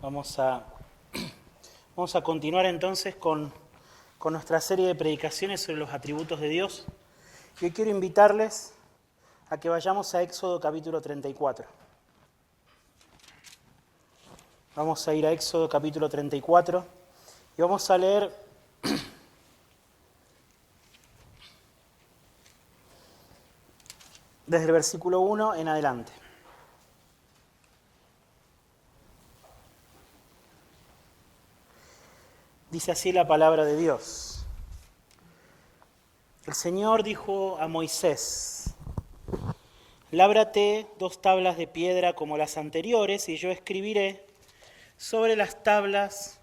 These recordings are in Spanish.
Vamos a, vamos a continuar entonces con nuestra serie de predicaciones sobre los atributos de Dios. Y hoy quiero invitarles a que vayamos a Éxodo capítulo 34. Vamos a ir a Éxodo capítulo 34 y vamos a leer desde el versículo 1 en adelante. Dice así la palabra de Dios. El Señor dijo a Moisés: lábrate 2 tablas de piedra como las anteriores, y yo escribiré sobre las tablas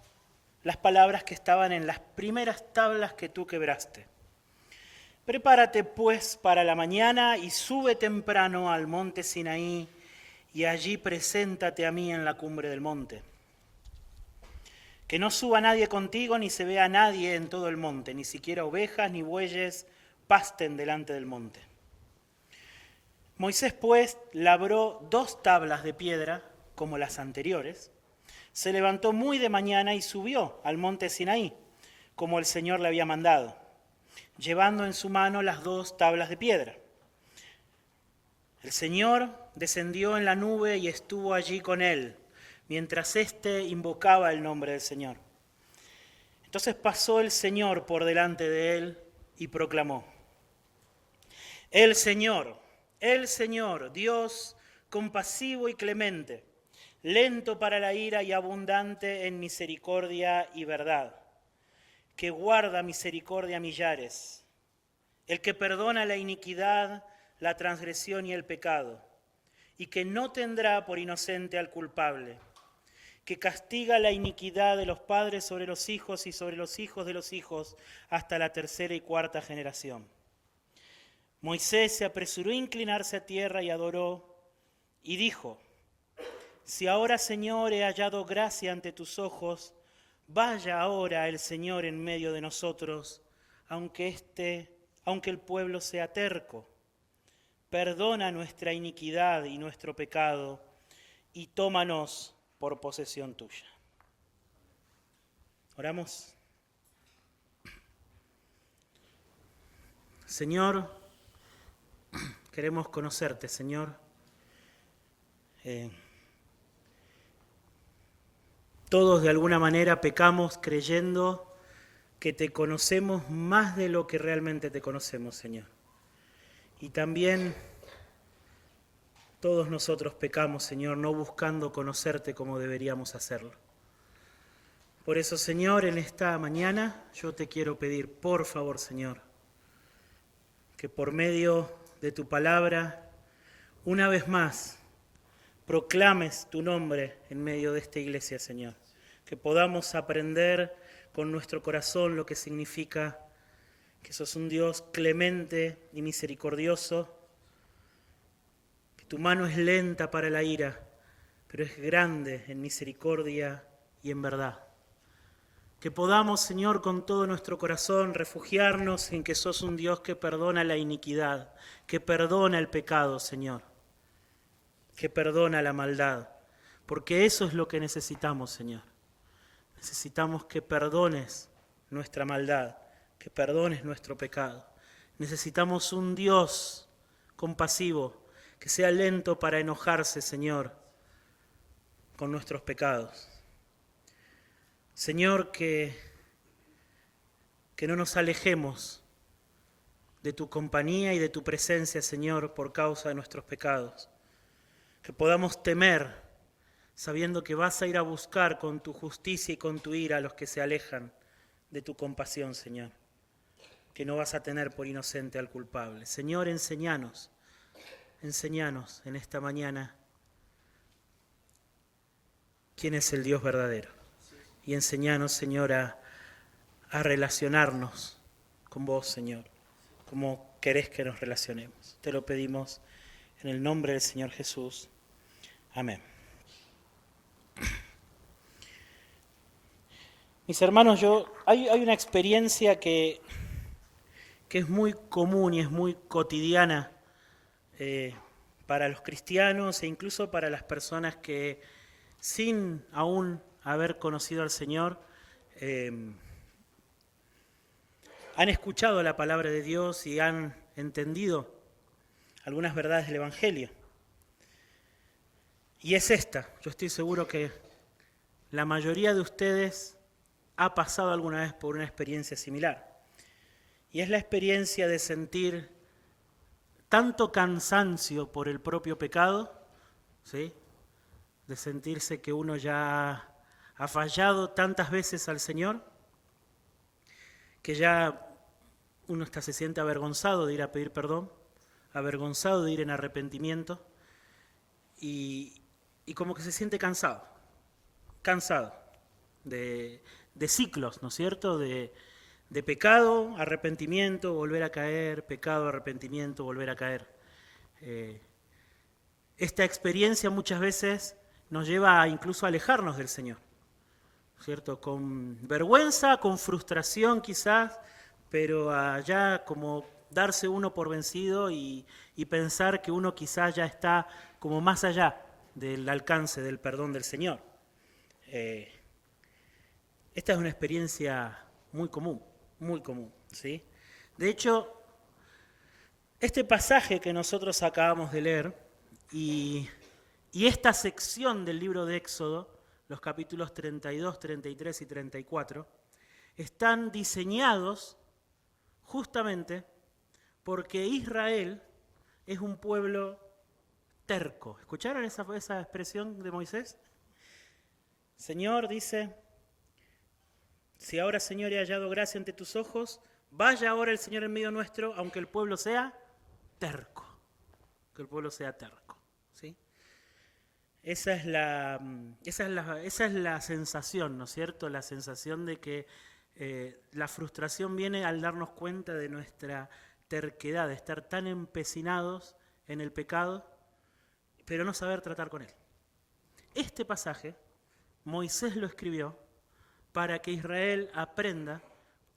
las palabras que estaban en las primeras tablas que tú quebraste. Prepárate pues para la mañana y sube temprano al monte Sinaí, y allí preséntate a mí en la cumbre del monte. Que no suba nadie contigo, ni se vea nadie en todo el monte, ni siquiera ovejas ni bueyes pasten delante del monte. Moisés pues labró 2 tablas de piedra como las anteriores, se levantó muy de mañana y subió al monte Sinaí, como el Señor le había mandado, llevando en su mano las 2 tablas de piedra. El Señor descendió en la nube y estuvo allí con él, mientras éste invocaba el nombre del Señor. Entonces pasó el Señor por delante de él y proclamó: el Señor, Dios compasivo y clemente, lento para la ira y abundante en misericordia y verdad, que guarda misericordia a millares, el que perdona la iniquidad, la transgresión y el pecado, y que no tendrá por inocente al culpable, que castiga la iniquidad de los padres sobre los hijos y sobre los hijos de los hijos hasta la 3ª y 4ª generación. Moisés se apresuró a inclinarse a tierra y adoró, y dijo: si ahora, Señor, he hallado gracia ante tus ojos, vaya ahora el Señor en medio de nosotros, aunque el pueblo sea terco. Perdona nuestra iniquidad y nuestro pecado, y tómanos por posesión tuya. Oramos. Señor, queremos conocerte, Señor. Todos de alguna manera pecamos creyendo que te conocemos más de lo que realmente te conocemos, Señor. Y también todos nosotros pecamos, Señor, no buscando conocerte como deberíamos hacerlo. Por eso, Señor, en esta mañana yo te quiero pedir, por favor, Señor, que por medio de tu palabra, una vez más, proclames tu nombre en medio de esta iglesia, Señor. Que podamos aprender con nuestro corazón lo que significa que sos un Dios clemente y misericordioso, que tu mano es lenta para la ira, pero es grande en misericordia y en verdad. Que podamos, Señor, con todo nuestro corazón refugiarnos en que sos un Dios que perdona la iniquidad, que perdona el pecado, Señor, que perdona la maldad, porque eso es lo que necesitamos, Señor. Necesitamos que perdones nuestra maldad, que perdones nuestro pecado. Necesitamos un Dios compasivo, que sea lento para enojarse, Señor, con nuestros pecados. Señor, que no nos alejemos de tu compañía y de tu presencia, Señor, por causa de nuestros pecados. Que podamos temer, sabiendo que vas a ir a buscar con tu justicia y con tu ira a los que se alejan de tu compasión, Señor. Que no vas a tener por inocente al culpable. Señor, enséñanos en esta mañana quién es el Dios verdadero. Y enséñanos, Señor, a relacionarnos con vos, Señor, como querés que nos relacionemos. Te lo pedimos en el nombre del Señor Jesús. Amén. Mis hermanos, hay una experiencia que es muy común y es muy cotidiana para los cristianos e incluso para las personas que sin aún haber conocido al Señor, han escuchado la palabra de Dios y han entendido algunas verdades del Evangelio. Y es esta, yo estoy seguro que la mayoría de ustedes ha pasado alguna vez por una experiencia similar. Y es la experiencia de sentir tanto cansancio por el propio pecado, ¿sí? De sentirse que uno ya ha fallado tantas veces al Señor, que ya uno hasta se siente avergonzado de ir a pedir perdón, avergonzado de ir en arrepentimiento, y como que se siente cansado de ciclos, ¿no es cierto?, de pecado, arrepentimiento, volver a caer, pecado, arrepentimiento, volver a caer. Esta experiencia muchas veces nos lleva incluso a alejarnos del Señor, ¿cierto? Con vergüenza, con frustración quizás, pero allá como darse uno por vencido y pensar que uno quizás ya está como más allá del alcance del perdón del Señor. Esta es una experiencia muy común, ¿sí? De hecho, este pasaje que nosotros acabamos de leer y esta sección del libro de Éxodo, los capítulos 32, 33 y 34, están diseñados justamente porque Israel es un pueblo terco. ¿Escucharon esa expresión de Moisés? Señor dice, si ahora, Señor, he hallado gracia ante tus ojos, vaya ahora el Señor en medio nuestro, aunque el pueblo sea terco. Que el pueblo sea terco, ¿sí? Esa es la sensación, ¿no es cierto? La sensación de que la frustración viene al darnos cuenta de nuestra terquedad, de estar tan empecinados en el pecado, pero no saber tratar con él. Este pasaje, Moisés lo escribió para que Israel aprenda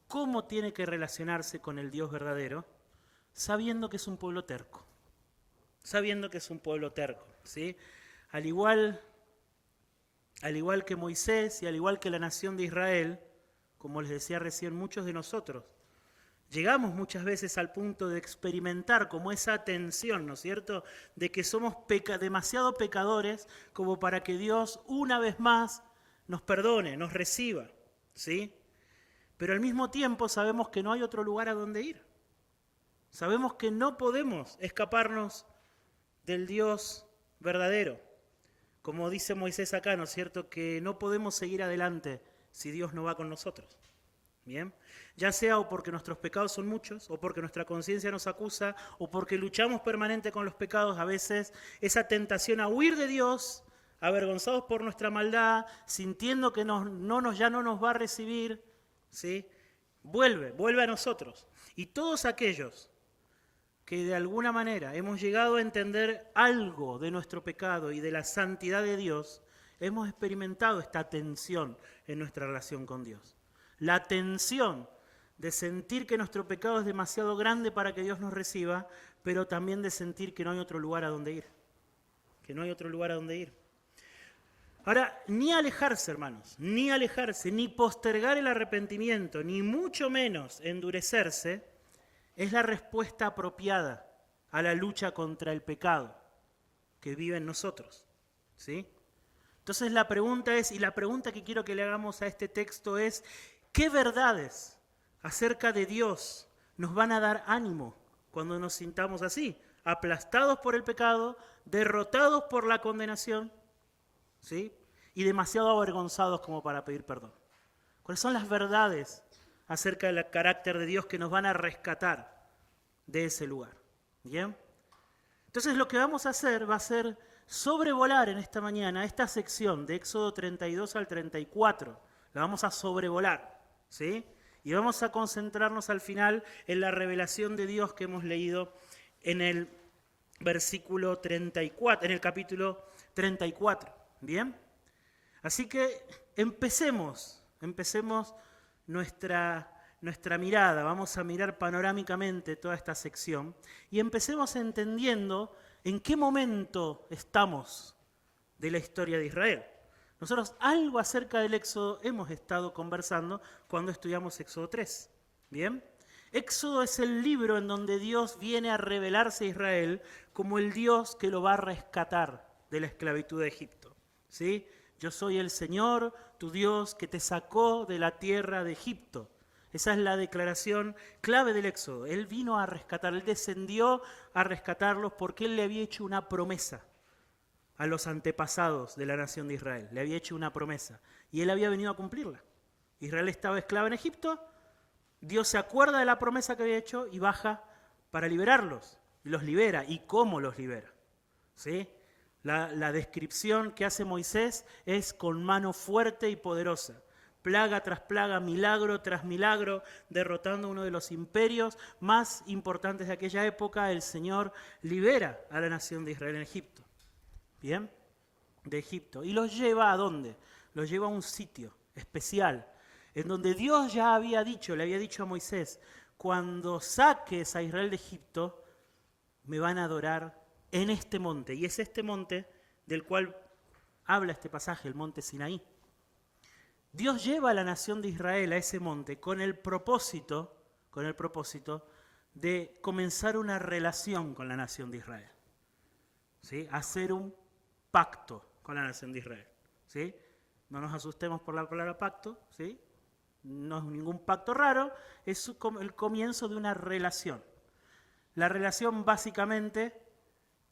cómo tiene que relacionarse con el Dios verdadero, sabiendo que es un pueblo terco. ¿Sí? Al igual que Moisés y al igual que la nación de Israel, como les decía recién, muchos de nosotros llegamos muchas veces al punto de experimentar como esa tensión, ¿no es cierto?, de que somos demasiado pecadores como para que Dios una vez más nos perdone, nos reciba, ¿sí? Pero al mismo tiempo sabemos que no hay otro lugar a donde ir. Sabemos que no podemos escaparnos del Dios verdadero. Como dice Moisés acá, ¿no es cierto?, que no podemos seguir adelante si Dios no va con nosotros. Bien, ya sea o porque nuestros pecados son muchos, o porque nuestra conciencia nos acusa, o porque luchamos permanente con los pecados, a veces esa tentación a huir de Dios, avergonzados por nuestra maldad, sintiendo que ya no nos va a recibir, ¿sí?, vuelve a nosotros. Y todos aquellos que de alguna manera hemos llegado a entender algo de nuestro pecado y de la santidad de Dios, hemos experimentado esta tensión en nuestra relación con Dios. La tensión de sentir que nuestro pecado es demasiado grande para que Dios nos reciba, pero también de sentir que no hay otro lugar a donde ir. Ahora, ni alejarse, hermanos, ni postergar el arrepentimiento, ni mucho menos endurecerse, es la respuesta apropiada a la lucha contra el pecado que vive en nosotros, ¿sí? Entonces la pregunta que quiero que le hagamos a este texto es, ¿qué verdades acerca de Dios nos van a dar ánimo cuando nos sintamos así, aplastados por el pecado, derrotados por la condenación, ¿sí?, y demasiado avergonzados como para pedir perdón? ¿Cuáles son las verdades acerca del carácter de Dios que nos van a rescatar de ese lugar? ¿Bien? Entonces lo que vamos a hacer va a ser sobrevolar en esta mañana esta sección de Éxodo 32 al 34. La vamos a sobrevolar, ¿sí? Y vamos a concentrarnos al final en la revelación de Dios que hemos leído en el versículo 34, en el capítulo 34. ¿Bien? Así que empecemos nuestra mirada, vamos a mirar panorámicamente toda esta sección y empecemos entendiendo en qué momento estamos de la historia de Israel. Nosotros algo acerca del Éxodo hemos estado conversando cuando estudiamos Éxodo 3. ¿Bien? Éxodo es el libro en donde Dios viene a revelarse a Israel como el Dios que lo va a rescatar de la esclavitud de Egipto. ¿Sí? Yo soy el Señor, tu Dios, que te sacó de la tierra de Egipto. Esa es la declaración clave del Éxodo. Él vino a rescatar, Él descendió a rescatarlos porque Él le había hecho una promesa a los antepasados de la nación de Israel. Le había hecho una promesa y Él había venido a cumplirla. Israel estaba esclava en Egipto, Dios se acuerda de la promesa que había hecho y baja para liberarlos. Y los libera. ¿Y cómo los libera? ¿Sí? La descripción que hace Moisés es con mano fuerte y poderosa. Plaga tras plaga, milagro tras milagro, derrotando uno de los imperios más importantes de aquella época. El Señor libera a la nación de Israel en Egipto. ¿Bien? De Egipto. ¿Y los lleva a dónde? Los lleva a un sitio especial, en donde Dios ya había dicho, le había dicho a Moisés, cuando saques a Israel de Egipto, me van a adorar en este monte. Y es este monte del cual habla este pasaje, el monte Sinaí. Dios lleva a la nación de Israel a ese monte con el propósito de comenzar una relación con la nación de Israel. ¿Sí? Hacer un pacto con la nación de Israel. ¿Sí? No nos asustemos por la palabra pacto, ¿sí? No es ningún pacto raro, es el comienzo de una relación. La relación básicamente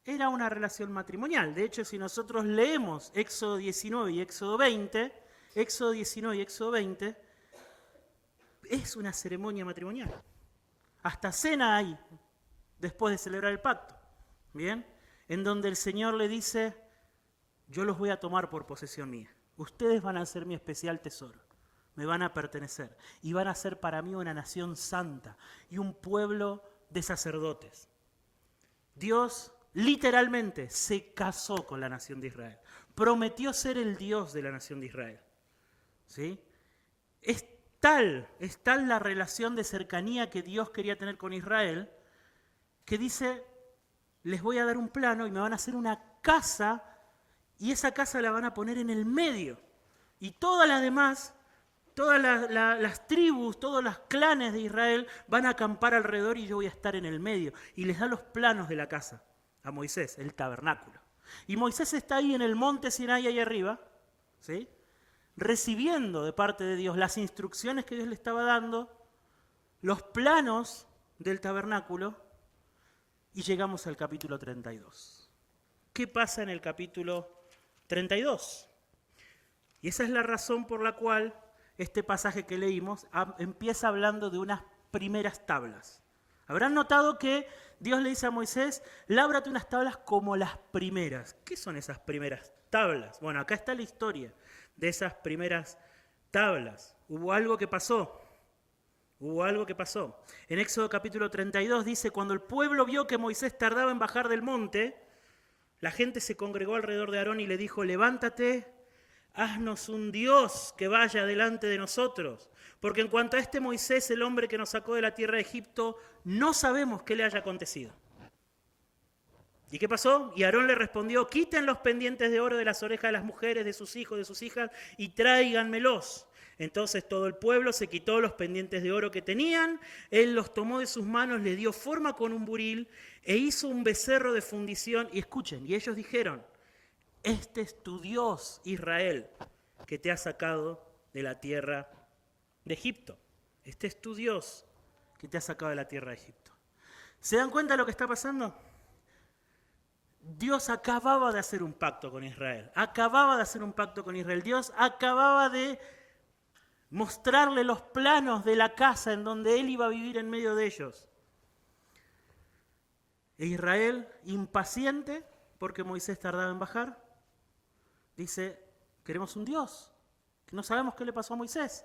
era una relación matrimonial. De hecho, si nosotros leemos Éxodo 19 y Éxodo 20, Éxodo 19 y Éxodo 20, es una ceremonia matrimonial. Hasta cena hay, después de celebrar el pacto. ¿Bien? En donde el Señor le dice, yo los voy a tomar por posesión mía. Ustedes van a ser mi especial tesoro. Me van a pertenecer. Y van a ser para mí una nación santa y un pueblo de sacerdotes. Dios literalmente se casó con la nación de Israel. Prometió ser el Dios de la nación de Israel. ¿Sí? Es tal la relación de cercanía que Dios quería tener con Israel, que dice, les voy a dar un plano y me van a hacer una casa, y esa casa la van a poner en el medio. Y todas las demás, todas las tribus, todos los clanes de Israel van a acampar alrededor y yo voy a estar en el medio. Y les da los planos de la casa a Moisés, el tabernáculo. Y Moisés está ahí en el monte Sinaí, ahí arriba, ¿sí? Recibiendo de parte de Dios las instrucciones que Dios le estaba dando, los planos del tabernáculo, y llegamos al capítulo 32. ¿Qué pasa en el capítulo 32? Y esa es la razón por la cual este pasaje que leímos empieza hablando de unas primeras tablas. Habrán notado que Dios le dice a Moisés, lábrate unas tablas como las primeras. ¿Qué son esas primeras tablas? Bueno, acá está la historia de esas primeras tablas. Hubo algo que pasó. En Éxodo capítulo 32 dice, cuando el pueblo vio que Moisés tardaba en bajar del monte, la gente se congregó alrededor de Aarón y le dijo, levántate, haznos un Dios que vaya delante de nosotros, porque en cuanto a este Moisés, el hombre que nos sacó de la tierra de Egipto, no sabemos qué le haya acontecido. ¿Y qué pasó? Y Aarón le respondió, quiten los pendientes de oro de las orejas de las mujeres, de sus hijos, de sus hijas, y tráiganmelos. Entonces todo el pueblo se quitó los pendientes de oro que tenían, él los tomó de sus manos, le dio forma con un buril e hizo un becerro de fundición. Y escuchen, y ellos dijeron, este es tu Dios, Israel, que te ha sacado de la tierra de Egipto. Este es tu Dios que te ha sacado de la tierra de Egipto. ¿Se dan cuenta de lo que está pasando? Dios acababa de hacer un pacto con Israel. Dios acababa de mostrarle los planos de la casa en donde él iba a vivir en medio de ellos. E Israel, impaciente porque Moisés tardaba en bajar, dice, queremos un Dios, que no sabemos qué le pasó a Moisés.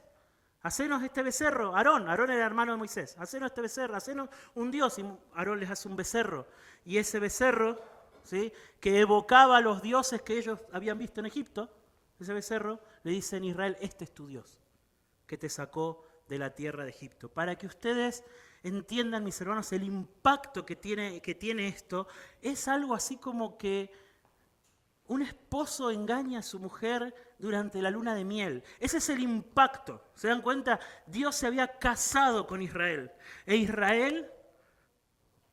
Hacenos este becerro. Aarón era hermano de Moisés. Hacenos este becerro, hacenos un Dios. Y Aarón les hace un becerro. Y ese becerro, ¿sí?, que evocaba a los dioses que ellos habían visto en Egipto, ese becerro, le dice en Israel, este es tu Dios, que te sacó de la tierra de Egipto. Para que ustedes entiendan, mis hermanos, el impacto que tiene esto, es algo así como que Un esposo engaña a su mujer durante la luna de miel. Ese es el impacto. ¿Se dan cuenta? Dios se había casado con Israel. E Israel,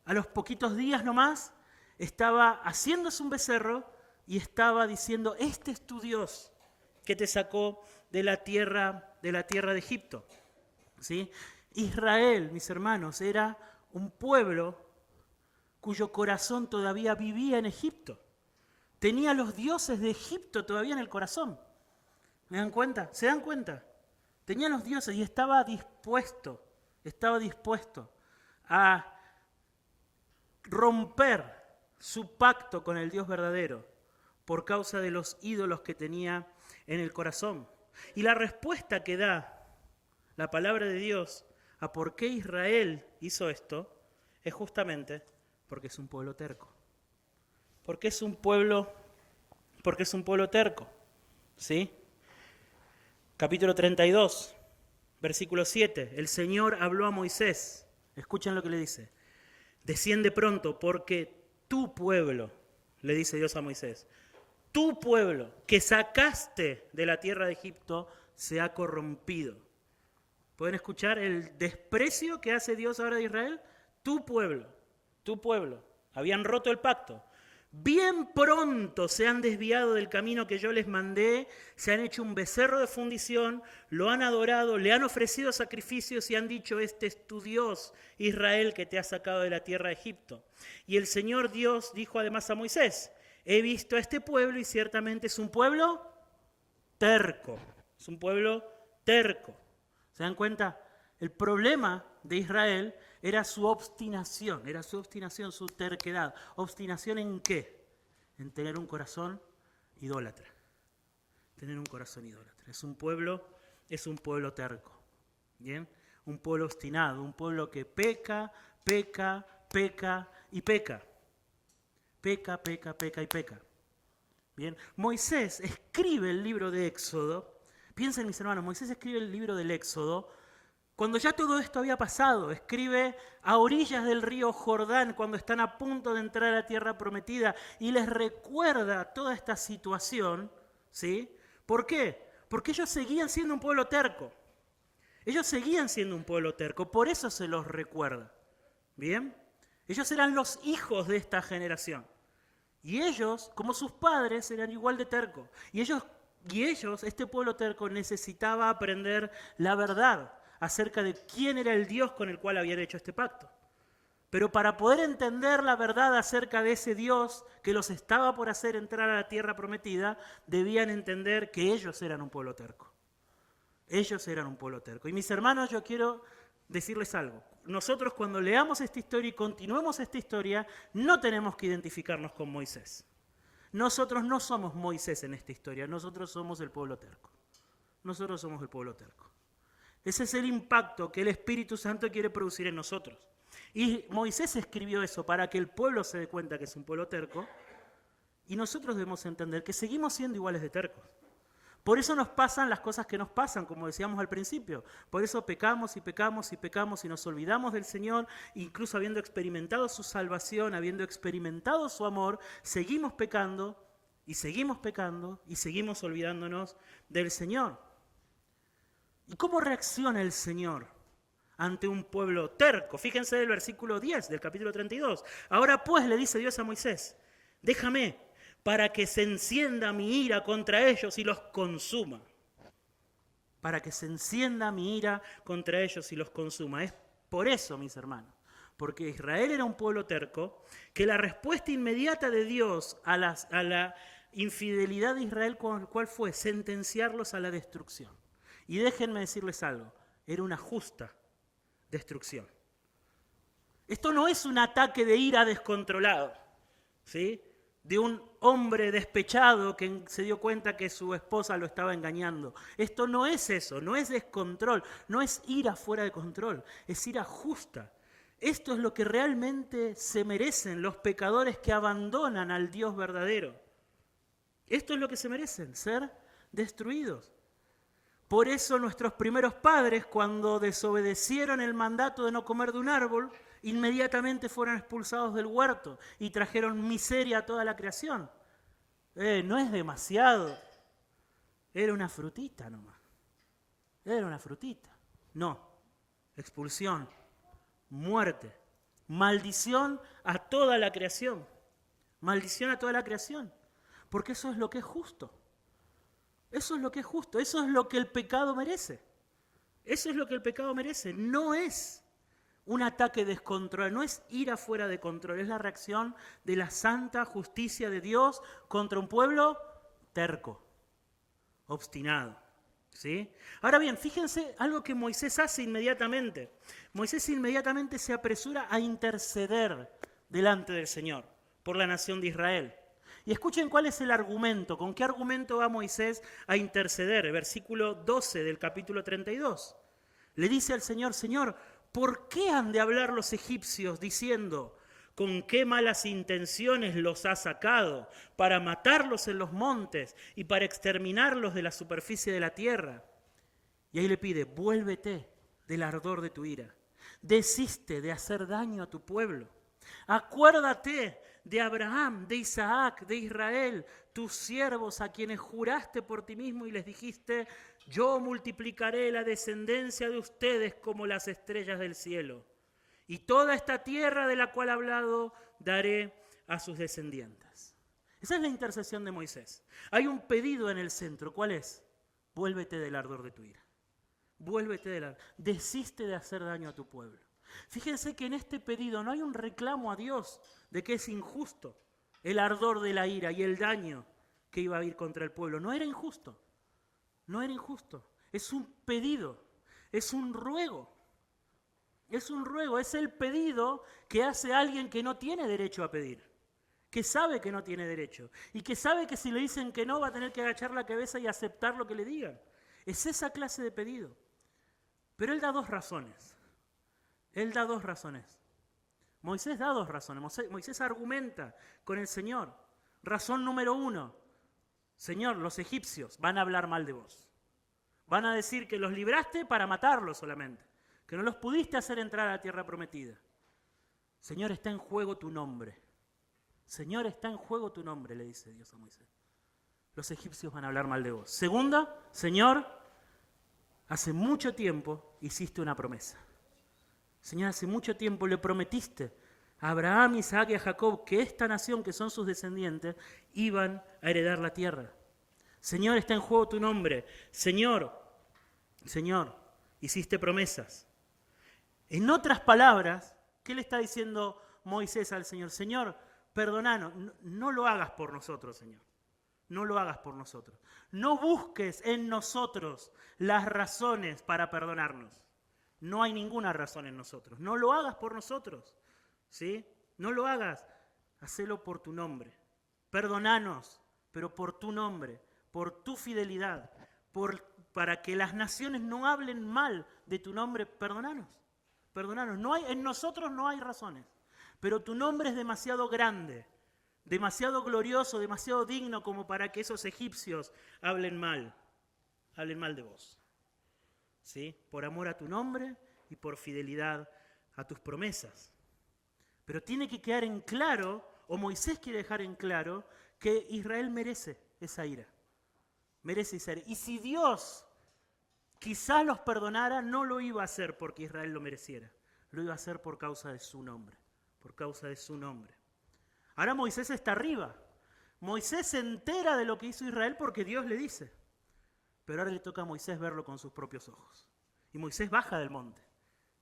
a los poquitos días nomás, estaba haciéndose un becerro y estaba diciendo, este es tu Dios que te sacó de la tierra de Egipto. ¿Sí? Israel, mis hermanos, era un pueblo cuyo corazón todavía vivía en Egipto. Tenía los dioses de Egipto todavía en el corazón. ¿Me dan cuenta? ¿Se dan cuenta? Tenía los dioses y estaba dispuesto a romper su pacto con el Dios verdadero por causa de los ídolos que tenía en el corazón. Y la respuesta que da la palabra de Dios a por qué Israel hizo esto es justamente porque es un pueblo terco. Porque es un pueblo terco. ¿Sí? Capítulo 32, versículo 7. El Señor habló a Moisés. Escuchen lo que le dice. Desciende pronto porque tu pueblo, le dice Dios a Moisés, tu pueblo que sacaste de la tierra de Egipto se ha corrompido. ¿Pueden escuchar el desprecio que hace Dios ahora de Israel? Tu pueblo. Habían roto el pacto. Bien pronto se han desviado del camino que yo les mandé, se han hecho un becerro de fundición, lo han adorado, le han ofrecido sacrificios y han dicho, este es tu Dios, Israel, que te ha sacado de la tierra de Egipto. Y el Señor Dios dijo además a Moisés, he visto a este pueblo y ciertamente es un pueblo terco. Es un pueblo terco. ¿Se dan cuenta? El problema de Israel era su obstinación, su terquedad. ¿Obstinación en qué? En tener un corazón idólatra. Es un pueblo terco. ¿Bien? Un pueblo obstinado, un pueblo que peca y peca. Peca. Bien, Moisés escribe el libro de Éxodo. Piensen, mis hermanos, Moisés escribe el libro del Éxodo cuando ya todo esto había pasado. Escribe a orillas del río Jordán, cuando están a punto de entrar a la tierra prometida, y les recuerda toda esta situación, ¿sí? ¿Por qué? Porque ellos seguían siendo un pueblo terco. Por eso se los recuerda. ¿Bien? Ellos eran los hijos de esta generación. Y ellos, como sus padres, eran igual de tercos. Y ellos, este pueblo terco, necesitaba aprender la verdad acerca de quién era el Dios con el cual habían hecho este pacto. Pero para poder entender la verdad acerca de ese Dios que los estaba por hacer entrar a la tierra prometida, debían entender que ellos eran un pueblo terco. Y mis hermanos, yo quiero decirles algo. Nosotros cuando leamos esta historia y continuemos esta historia, no tenemos que identificarnos con Moisés. Nosotros no somos Moisés en esta historia, nosotros somos el pueblo terco. Ese es el impacto que el Espíritu Santo quiere producir en nosotros. Y Moisés escribió eso para que el pueblo se dé cuenta que es un pueblo terco, y nosotros debemos entender que seguimos siendo iguales de tercos. Por eso nos pasan las cosas que nos pasan, como decíamos al principio. Por eso pecamos y nos olvidamos del Señor, incluso habiendo experimentado su salvación, habiendo experimentado su amor, seguimos pecando y seguimos olvidándonos del Señor. ¿Y cómo reacciona el Señor ante un pueblo terco? Fíjense el versículo 10 del capítulo 32. Ahora pues, le dice Dios a Moisés, déjame para que se encienda mi ira contra ellos y los consuma. Es por eso, mis hermanos, porque Israel era un pueblo terco, que la respuesta inmediata de Dios a la infidelidad de Israel, ¿cuál fue? Sentenciarlos a la destrucción. Y déjenme decirles algo, era una justa destrucción. Esto no es un ataque de ira descontrolado, ¿sí? De un hombre despechado que se dio cuenta que su esposa lo estaba engañando. Esto no es eso, no es descontrol, no es ira fuera de control, es ira justa. Esto es lo que realmente se merecen los pecadores que abandonan al Dios verdadero. Esto es lo que se merecen, ser destruidos. Por eso nuestros primeros padres, cuando desobedecieron el mandato de no comer de un árbol, inmediatamente fueron expulsados del huerto y trajeron miseria a toda la creación. No es demasiado. Era una frutita nomás. Era una frutita. No. Expulsión, muerte, maldición a toda la creación. Maldición a toda la creación. Porque eso es lo que es justo. Eso es lo que es justo. Eso es lo que el pecado merece. Eso es lo que el pecado merece. No es un ataque descontrolado, no es ira fuera de control. Es la reacción de la santa justicia de Dios contra un pueblo terco, obstinado. ¿Sí? Ahora bien, fíjense algo que Moisés hace inmediatamente. Moisés inmediatamente se apresura a interceder delante del Señor por la nación de Israel. Y escuchen cuál es el argumento, con qué argumento va Moisés a interceder. Versículo 12 del capítulo 32. Le dice al Señor, Señor, ¿por qué han de hablar los egipcios diciendo, con qué malas intenciones los ha sacado, para matarlos en los montes y para exterminarlos de la superficie de la tierra? Y ahí le pide, vuélvete del ardor de tu ira, desiste de hacer daño a tu pueblo. Acuérdate de Abraham, de Isaac, de Israel, tus siervos a quienes juraste por ti mismo y les dijiste, yo multiplicaré la descendencia de ustedes como las estrellas del cielo. Y toda esta tierra de la cual he hablado daré a sus descendientes. Esa es la intercesión de Moisés. Hay un pedido en el centro. ¿Cuál es? Vuélvete del ardor de tu ira. Vuélvete del ardor. Desiste de hacer daño a tu pueblo. Fíjense que en este pedido no hay un reclamo a Dios de que es injusto el ardor de la ira y el daño que iba a ir contra el pueblo. No era injusto. No era injusto. Es un pedido. Es un ruego. Es un ruego, es el pedido que hace alguien que no tiene derecho a pedir, que sabe que no tiene derecho y que sabe que si le dicen que no va a tener que agachar la cabeza y aceptar lo que le digan. Es esa clase de pedido. Pero él da dos razones. Él da dos razones. Moisés da dos razones. Moisés argumenta con el Señor. Razón número 1. Señor, los egipcios van a hablar mal de vos. Van a decir que los libraste para matarlos solamente, que no los pudiste hacer entrar a la tierra prometida. Señor, está en juego tu nombre. Señor, está en juego tu nombre, le dice Dios a Moisés. Los egipcios van a hablar mal de vos. Segunda, Señor, hace mucho tiempo hiciste una promesa. Señor, hace mucho tiempo le prometiste a Abraham, Isaac y a Jacob que esta nación, que son sus descendientes, iban a heredar la tierra. Señor, está en juego tu nombre. Señor, hiciste promesas. En otras palabras, ¿qué le está diciendo Moisés al Señor? Señor, perdonanos, no lo hagas por nosotros, Señor. No lo hagas por nosotros. No busques en nosotros las razones para perdonarnos. No hay ninguna razón en nosotros. No lo hagas por nosotros, ¿sí? No lo hagas. Hacelo por tu nombre. Perdonanos, pero por tu nombre, por tu fidelidad, para que las naciones no hablen mal de tu nombre. Perdónanos. En nosotros no hay razones, pero tu nombre es demasiado grande, demasiado glorioso, demasiado digno como para que esos egipcios hablen mal de vos. ¿Sí? Por amor a tu nombre y por fidelidad a tus promesas. Pero tiene que quedar en claro, o Moisés quiere dejar en claro, que Israel merece esa ira. Merece esa ira. Y si Dios quizás los perdonara, no lo iba a hacer porque Israel lo mereciera. Lo iba a hacer por causa de su nombre. Por causa de su nombre. Ahora Moisés está arriba. Moisés se entera de lo que hizo Israel porque Dios le dice. Pero ahora le toca a Moisés verlo con sus propios ojos. Y Moisés baja del monte.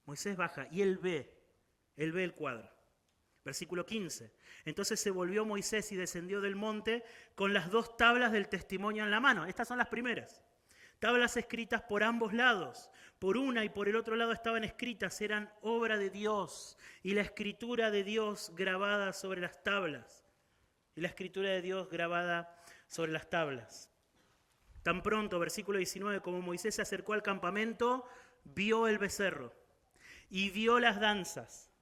Moisés baja y él ve el cuadro. Versículo 15. Entonces se volvió Moisés y descendió del monte con las 2 tablas del testimonio en la mano. Estas son las primeras. Tablas escritas por ambos lados. Por una y por el otro lado estaban escritas, eran obra de Dios. Y la escritura de Dios grabada sobre las tablas. Tan pronto, versículo 19, como Moisés se acercó al campamento, vio el becerro y vio las danzas.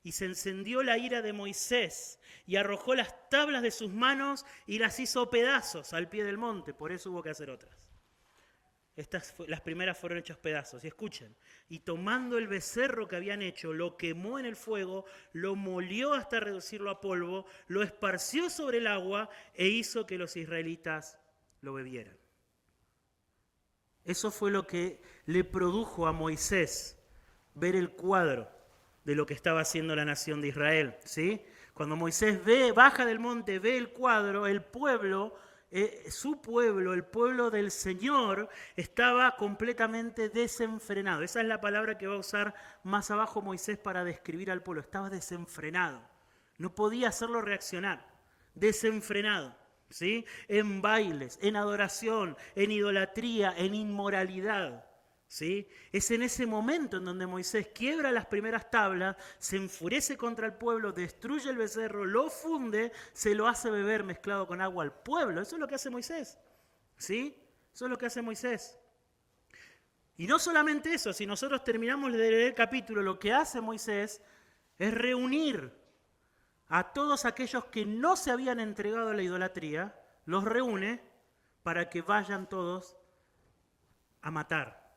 Y se encendió la ira de Moisés y arrojó las tablas de sus manos y las hizo pedazos al pie del monte. Por eso hubo que hacer otras. las primeras fueron hechas pedazos. Y escuchen, y tomando el becerro que habían hecho, lo quemó en el fuego, lo molió hasta reducirlo a polvo, lo esparció sobre el agua e hizo que los israelitas lo bebieran. Eso fue lo que le produjo a Moisés ver el cuadro de lo que estaba haciendo la nación de Israel, ¿sí? Cuando Moisés baja del monte, ve el cuadro, el pueblo, su pueblo, el pueblo del Señor, estaba completamente desenfrenado. Esa es la palabra que va a usar más abajo Moisés para describir al pueblo. Estaba desenfrenado. No podía hacerlo reaccionar. Desenfrenado, ¿sí? En bailes, en adoración, en idolatría, en inmoralidad. ¿Sí? Es en ese momento en donde Moisés quiebra las primeras tablas, se enfurece contra el pueblo, destruye el becerro, lo funde, se lo hace beber mezclado con agua al pueblo. Eso es lo que hace Moisés. ¿Sí? Eso es lo que hace Moisés. Y no solamente eso, si nosotros terminamos de leer el capítulo, lo que hace Moisés es reunir a todos aquellos que no se habían entregado a la idolatría, los reúne para que vayan todos a matar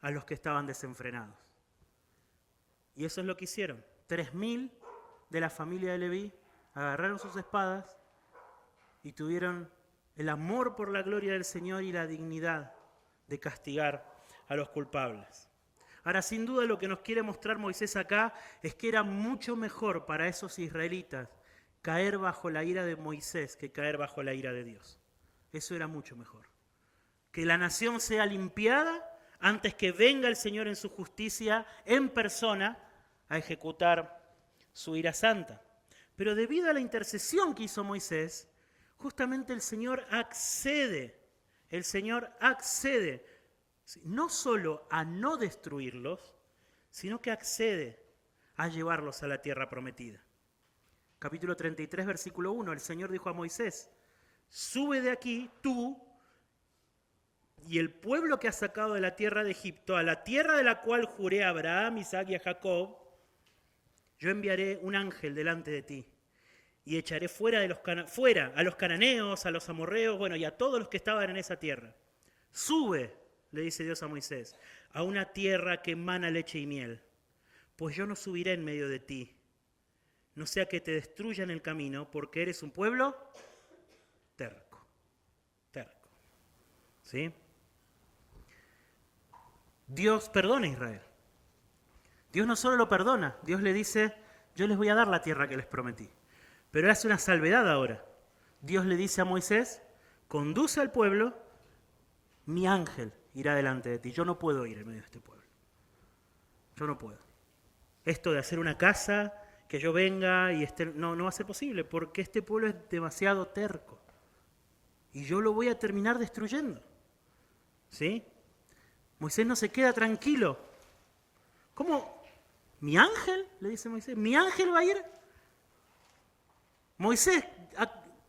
a los que estaban desenfrenados. Y eso es lo que hicieron. 3.000 de la familia de Leví agarraron sus espadas y tuvieron el amor por la gloria del Señor y la dignidad de castigar a los culpables. Ahora, sin duda, lo que nos quiere mostrar Moisés acá es que era mucho mejor para esos israelitas caer bajo la ira de Moisés que caer bajo la ira de Dios. Eso era mucho mejor. Que la nación sea limpiada antes que venga el Señor en su justicia en persona a ejecutar su ira santa. Pero debido a la intercesión que hizo Moisés, justamente el Señor accede no solo a no destruirlos, sino que accede a llevarlos a la tierra prometida. Capítulo 33, versículo 1, el Señor dijo a Moisés: sube de aquí tú y el pueblo que has sacado de la tierra de Egipto, a la tierra de la cual juré a Abraham, Isaac y a Jacob. Yo enviaré un ángel delante de ti y echaré fuera a los cananeos, a los amorreos, y a todos los que estaban en esa tierra. Sube, le dice Dios a Moisés, a una tierra que emana leche y miel, pues yo no subiré en medio de ti, no sea que te destruyan el camino, porque eres un pueblo terco. ¿Sí? Dios perdona a Israel. Dios no solo lo perdona, Dios le dice: yo les voy a dar la tierra que les prometí. Pero hace una salvedad ahora. Dios le dice a Moisés: conduce al pueblo, mi ángel irá delante de ti. Yo no puedo ir en medio de este pueblo. Yo no puedo. Esto de hacer una casa, que yo venga y no va a ser posible, porque este pueblo es demasiado terco. Y yo lo voy a terminar destruyendo. ¿Sí? Moisés no se queda tranquilo. ¿Cómo? ¿Mi ángel? Le dice Moisés. ¿Mi ángel va a ir? Moisés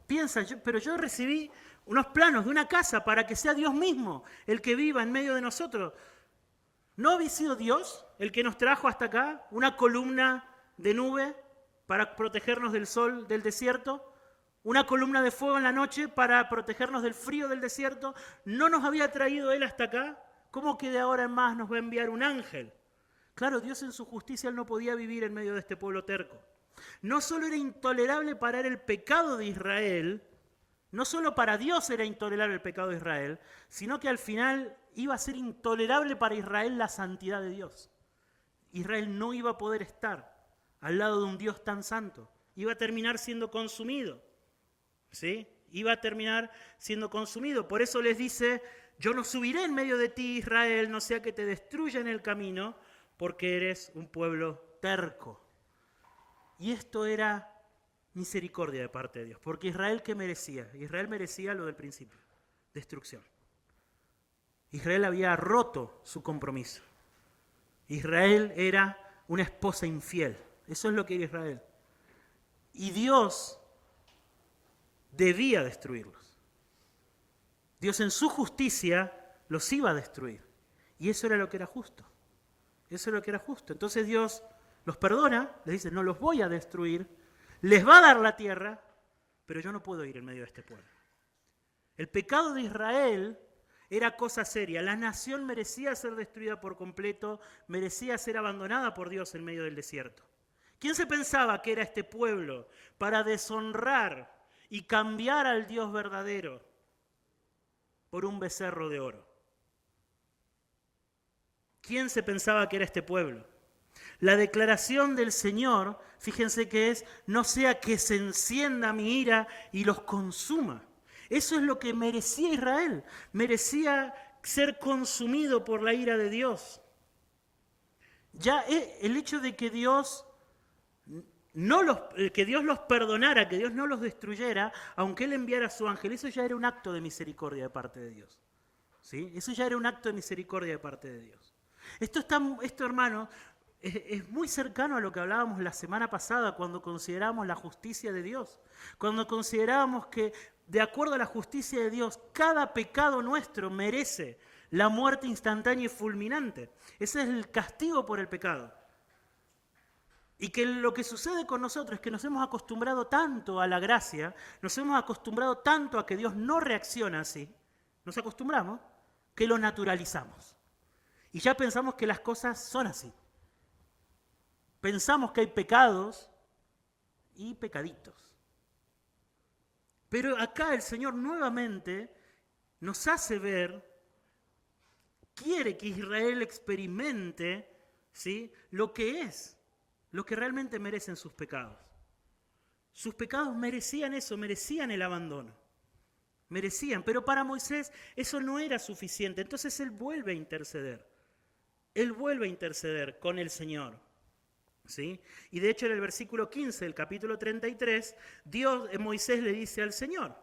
piensa, pero yo recibí unos planos de una casa para que sea Dios mismo el que viva en medio de nosotros. ¿No había sido Dios el que nos trajo hasta acá? Una columna de nube para protegernos del sol del desierto. Una columna de fuego en la noche para protegernos del frío del desierto. ¿No nos había traído Él hasta acá? ¿Cómo que de ahora en más nos va a enviar un ángel? Claro, Dios en su justicia Él no podía vivir en medio de este pueblo terco. No solo era intolerable para él el pecado de Israel, no solo para Dios era intolerable el pecado de Israel, sino que al final iba a ser intolerable para Israel la santidad de Dios. Israel no iba a poder estar al lado de un Dios tan santo. Iba a terminar siendo consumido. ¿Sí? Iba a terminar siendo consumido. Por eso les dice: yo no subiré en medio de ti, Israel, no sea que te destruya en el camino, porque eres un pueblo terco. Y esto era misericordia de parte de Dios. Porque Israel, ¿qué merecía? Israel merecía lo del principio: destrucción. Israel había roto su compromiso. Israel era una esposa infiel. Eso es lo que era Israel. Y Dios debía destruirlos. Dios en su justicia los iba a destruir. Y eso era lo que era justo. Eso es lo que era justo. Entonces Dios los perdona, les dice: no los voy a destruir, les va a dar la tierra, pero yo no puedo ir en medio de este pueblo. El pecado de Israel Era cosa seria. La nación merecía ser destruida por completo, merecía ser abandonada por Dios en medio del desierto. ¿Quién se pensaba que era este pueblo para deshonrar y cambiar al Dios verdadero por un becerro de oro? ¿Quién se pensaba que era este pueblo? La declaración del Señor, fíjense que es, no sea que se encienda mi ira y los consuma. Eso es lo que merecía Israel. Merecía ser consumido por la ira de Dios. Ya el hecho de que Dios los perdonara, que Dios no los destruyera, aunque Él enviara a su ángel, eso ya era un acto de misericordia de parte de Dios. ¿Sí? Eso ya era un acto de misericordia de parte de Dios. Esto, hermano, es muy cercano a lo que hablábamos la semana pasada cuando considerábamos la justicia de Dios. Cuando considerábamos que, de acuerdo a la justicia de Dios, cada pecado nuestro merece la muerte instantánea y fulminante. Ese es el castigo por el pecado. Y que lo que sucede con nosotros es que nos hemos acostumbrado tanto a la gracia, nos hemos acostumbrado tanto a que Dios no reacciona así, nos acostumbramos, que lo naturalizamos. Y ya pensamos que las cosas son así. Pensamos que hay pecados y pecaditos. Pero acá el Señor nuevamente nos hace ver, quiere que Israel experimente, ¿sí?, lo que es, lo que realmente merecen sus pecados. Sus pecados merecían eso, merecían el abandono. Merecían, pero para Moisés eso no era suficiente. Entonces él vuelve a interceder. Él vuelve a interceder con el Señor. ¿Sí? Y de hecho en el versículo 15 del capítulo 33, Moisés le dice al Señor,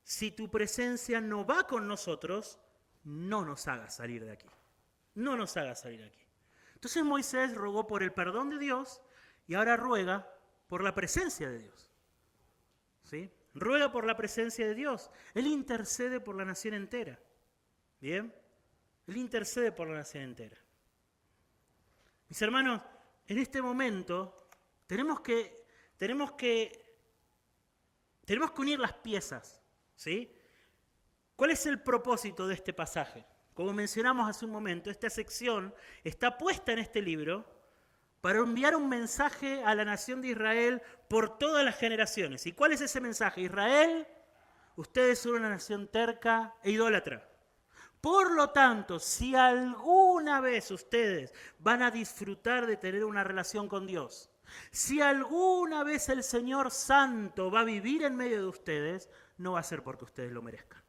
si tu presencia no va con nosotros, no nos hagas salir de aquí. No nos hagas salir de aquí. Entonces Moisés rogó por el perdón de Dios y ahora ruega por la presencia de Dios. ¿Sí? Ruega por la presencia de Dios. Él intercede por la nación entera. ¿Bien? Él intercede por la nación entera. Mis hermanos, en este momento tenemos que unir las piezas. ¿Sí? ¿Cuál es el propósito de este pasaje? Como mencionamos hace un momento, esta sección está puesta en este libro para enviar un mensaje a la nación de Israel por todas las generaciones. ¿Y cuál es ese mensaje? Israel, ustedes son una nación terca e idólatra. Por lo tanto, si alguna vez ustedes van a disfrutar de tener una relación con Dios, si alguna vez el Señor Santo va a vivir en medio de ustedes, no va a ser porque ustedes lo merezcan.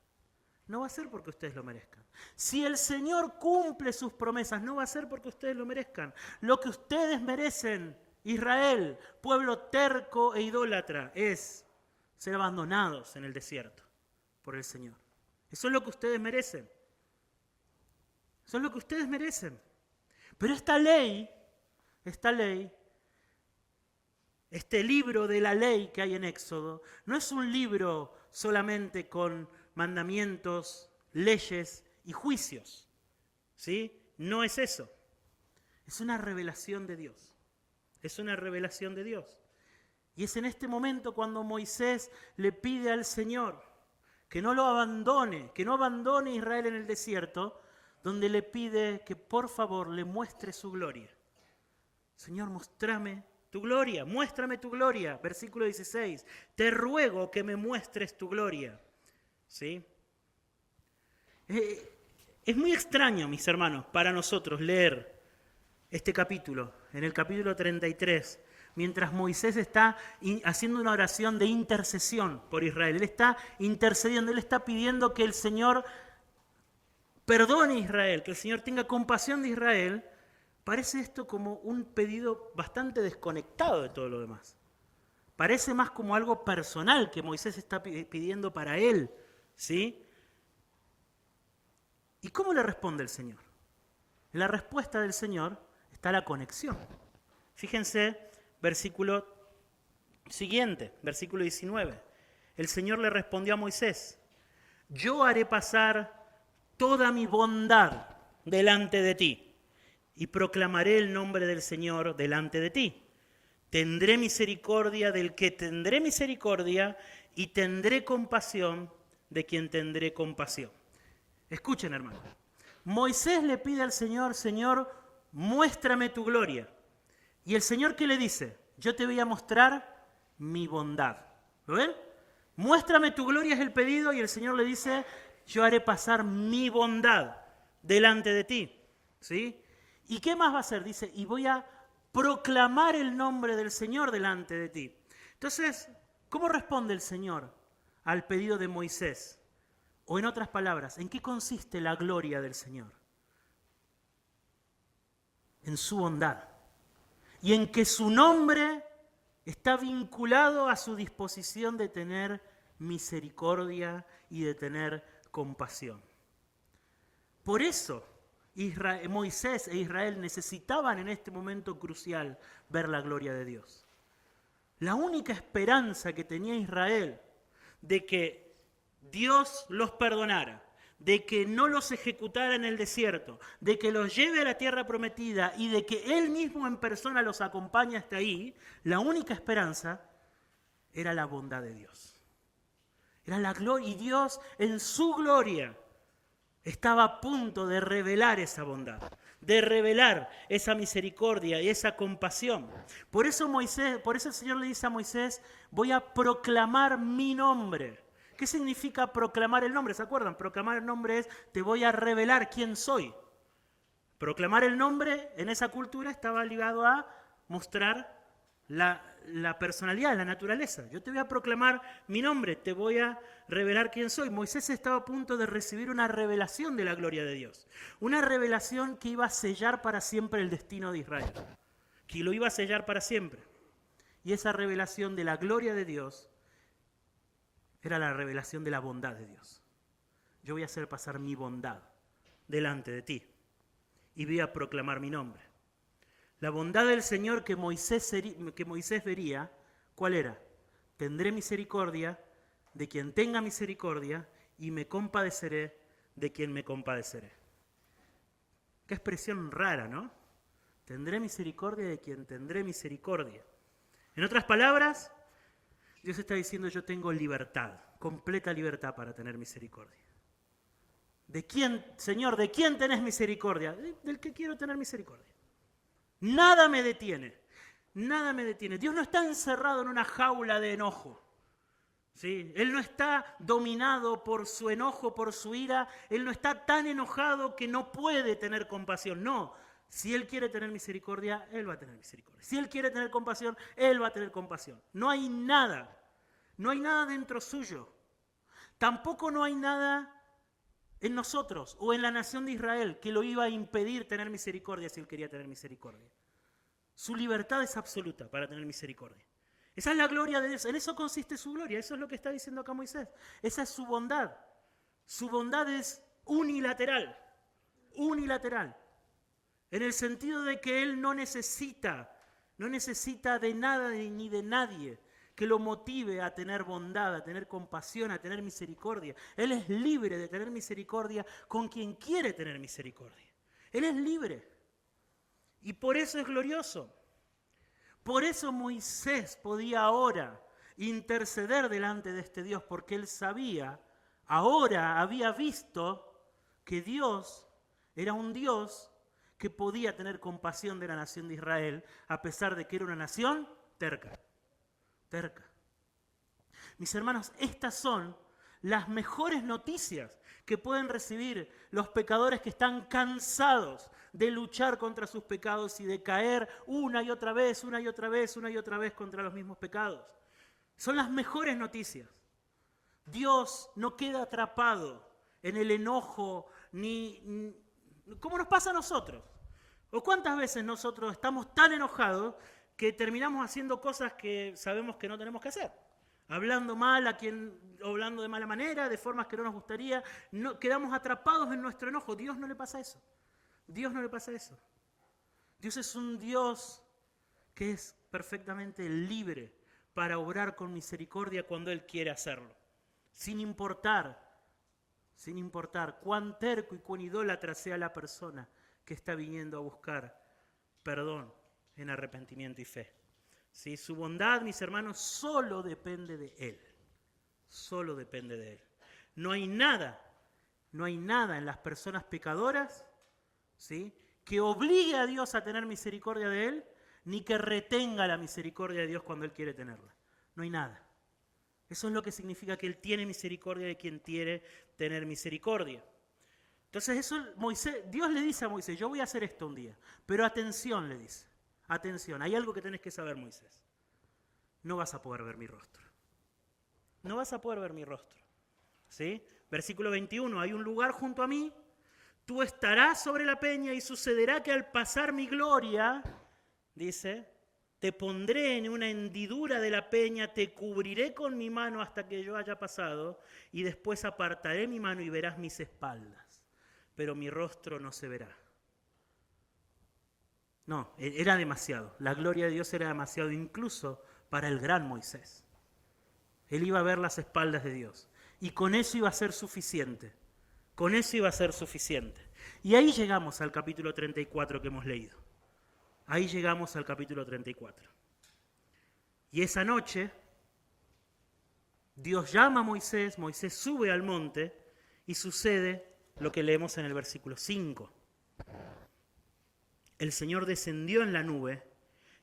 No va a ser porque ustedes lo merezcan. Si el Señor cumple sus promesas, no va a ser porque ustedes lo merezcan. Lo que ustedes merecen, Israel, pueblo terco e idólatra, es ser abandonados en el desierto por el Señor. Eso es lo que ustedes merecen. Eso es lo que ustedes merecen. Pero esta ley, este libro de la ley que hay en Éxodo, no es un libro solamente con mandamientos, leyes y juicios. ¿Sí? No es eso. Es una revelación de Dios. Es una revelación de Dios. Y es en este momento cuando Moisés le pide al Señor que no lo abandone, que no abandone a Israel en el desierto, donde le pide que por favor le muestre su gloria. Señor, muéstrame tu gloria, muéstrame tu gloria. Versículo 16, te ruego que me muestres tu gloria. ¿Sí? Es muy extraño, mis hermanos, para nosotros leer este capítulo, en el capítulo 33, mientras Moisés está haciendo una oración de intercesión por Israel. Él está intercediendo, él está pidiendo que el Señor perdone a Israel, que el Señor tenga compasión de Israel. Parece esto como un pedido bastante desconectado de todo lo demás. Parece más como algo personal que Moisés está pidiendo para él. ¿Sí? ¿Y cómo le responde el Señor? En la respuesta del Señor está la conexión. Fíjense, versículo siguiente, versículo 19. El Señor le respondió a Moisés, yo haré pasar toda mi bondad delante de ti y proclamaré el nombre del Señor delante de ti. Tendré misericordia del que tendré misericordia y tendré compasión de quien tendré compasión. Escuchen, hermanos. Moisés le pide al Señor, Señor, muéstrame tu gloria. Y el Señor, ¿qué le dice? Yo te voy a mostrar mi bondad. ¿Lo ven? Muéstrame tu gloria es el pedido y el Señor le dice, yo haré pasar mi bondad delante de ti. ¿Sí? ¿Y qué más va a hacer? Dice, y voy a proclamar el nombre del Señor delante de ti. Entonces, ¿cómo responde el Señor al pedido de Moisés? O en otras palabras, ¿en qué consiste la gloria del Señor? En su bondad. Y en que su nombre está vinculado a su disposición de tener misericordia y de tener compasión. Por eso Moisés e Israel necesitaban en este momento crucial ver la gloria de Dios. La única esperanza que tenía Israel de que Dios los perdonara, de que no los ejecutara en el desierto, de que los lleve a la tierra prometida y de que Él mismo en persona los acompañe hasta ahí, la única esperanza era la bondad de Dios. Era la gloria, y Dios en su gloria estaba a punto de revelar esa bondad, de revelar esa misericordia y esa compasión. Por eso el Señor le dice a Moisés, voy a proclamar mi nombre. ¿Qué significa proclamar el nombre? ¿Se acuerdan? Proclamar el nombre es, te voy a revelar quién soy. Proclamar el nombre en esa cultura estaba ligado a mostrar la personalidad, la naturaleza. Yo te voy a proclamar mi nombre, te voy a revelar quién soy. Moisés estaba a punto de recibir una revelación de la gloria de Dios. Una revelación que iba a sellar para siempre el destino de Israel. Que lo iba a sellar para siempre. Y esa revelación de la gloria de Dios era la revelación de la bondad de Dios. Yo voy a hacer pasar mi bondad delante de ti y voy a proclamar mi nombre. La bondad del Señor que Moisés vería, ¿cuál era? Tendré misericordia de quien tenga misericordia y me compadeceré de quien me compadeceré. Qué expresión rara, ¿no? Tendré misericordia de quien tendré misericordia. En otras palabras, Dios está diciendo, yo tengo libertad, completa libertad para tener misericordia. ¿De quién, Señor, de quién tenés misericordia? Del que quiero tener misericordia. Nada me detiene, nada me detiene. Dios no está encerrado en una jaula de enojo. ¿Sí? Él no está dominado por su enojo, por su ira. Él no está tan enojado que no puede tener compasión. No, si Él quiere tener misericordia, Él va a tener misericordia. Si Él quiere tener compasión, Él va a tener compasión. No hay nada dentro suyo. Tampoco no hay nada en nosotros o en la nación de Israel que lo iba a impedir tener misericordia si Él quería tener misericordia. Su libertad es absoluta para tener misericordia. Esa es la gloria de Dios. En eso consiste su gloria. Eso es lo que está diciendo acá Moisés. Esa es su bondad. Su bondad es unilateral. Unilateral. En el sentido de que Él no necesita de nada ni de nadie que lo motive a tener bondad, a tener compasión, a tener misericordia. Él es libre de tener misericordia con quien quiere tener misericordia. Él es libre. Y por eso es glorioso. Por eso Moisés podía ahora interceder delante de este Dios, porque él sabía, ahora había visto que Dios era un Dios que podía tener compasión de la nación de Israel, a pesar de que era una nación terca. Terca. Mis hermanos, estas son las mejores noticias que pueden recibir los pecadores que están cansados de luchar contra sus pecados y de caer una y otra vez contra los mismos pecados. Son las mejores noticias. Dios no queda atrapado en el enojo, ni como nos pasa a nosotros. ¿O cuántas veces nosotros estamos tan enojados que terminamos haciendo cosas que sabemos que no tenemos que hacer? Hablando mal hablando de mala manera, de formas que no nos gustaría, quedamos atrapados en nuestro enojo. Dios no le pasa eso. Dios no le pasa eso. Dios es un Dios que es perfectamente libre para obrar con misericordia cuando Él quiere hacerlo. Sin importar cuán terco y cuán idólatra sea la persona que está viniendo a buscar perdón en arrepentimiento y fe. ¿Sí? Su bondad, mis hermanos, solo depende de Él. Solo depende de Él. No hay nada No hay nada en las personas pecadoras, ¿sí?, que obligue a Dios a tener misericordia de él, ni que retenga la misericordia de Dios cuando él quiere tenerla. No hay nada. Eso es lo que significa que él tiene misericordia de quien quiere tener misericordia. Entonces Dios le dice a Moisés, yo voy a hacer esto un día, pero atención, le dice, atención, hay algo que tenés que saber, Moisés. No vas a poder ver mi rostro. No vas a poder ver mi rostro. ¿Sí? Versículo 21, hay un lugar junto a mí, tú estarás sobre la peña y sucederá que al pasar mi gloria, dice, te pondré en una hendidura de la peña, te cubriré con mi mano hasta que yo haya pasado y después apartaré mi mano y verás mis espaldas, pero mi rostro no se verá. No, era demasiado. La gloria de Dios era demasiado incluso para el gran Moisés. Él iba a ver las espaldas de Dios y con eso iba a ser suficiente. Con eso iba a ser suficiente. Y ahí llegamos al capítulo 34 que hemos leído. Ahí llegamos al capítulo 34. Y esa noche, Dios llama a Moisés, Moisés sube al monte y sucede lo que leemos en el versículo 5. El Señor descendió en la nube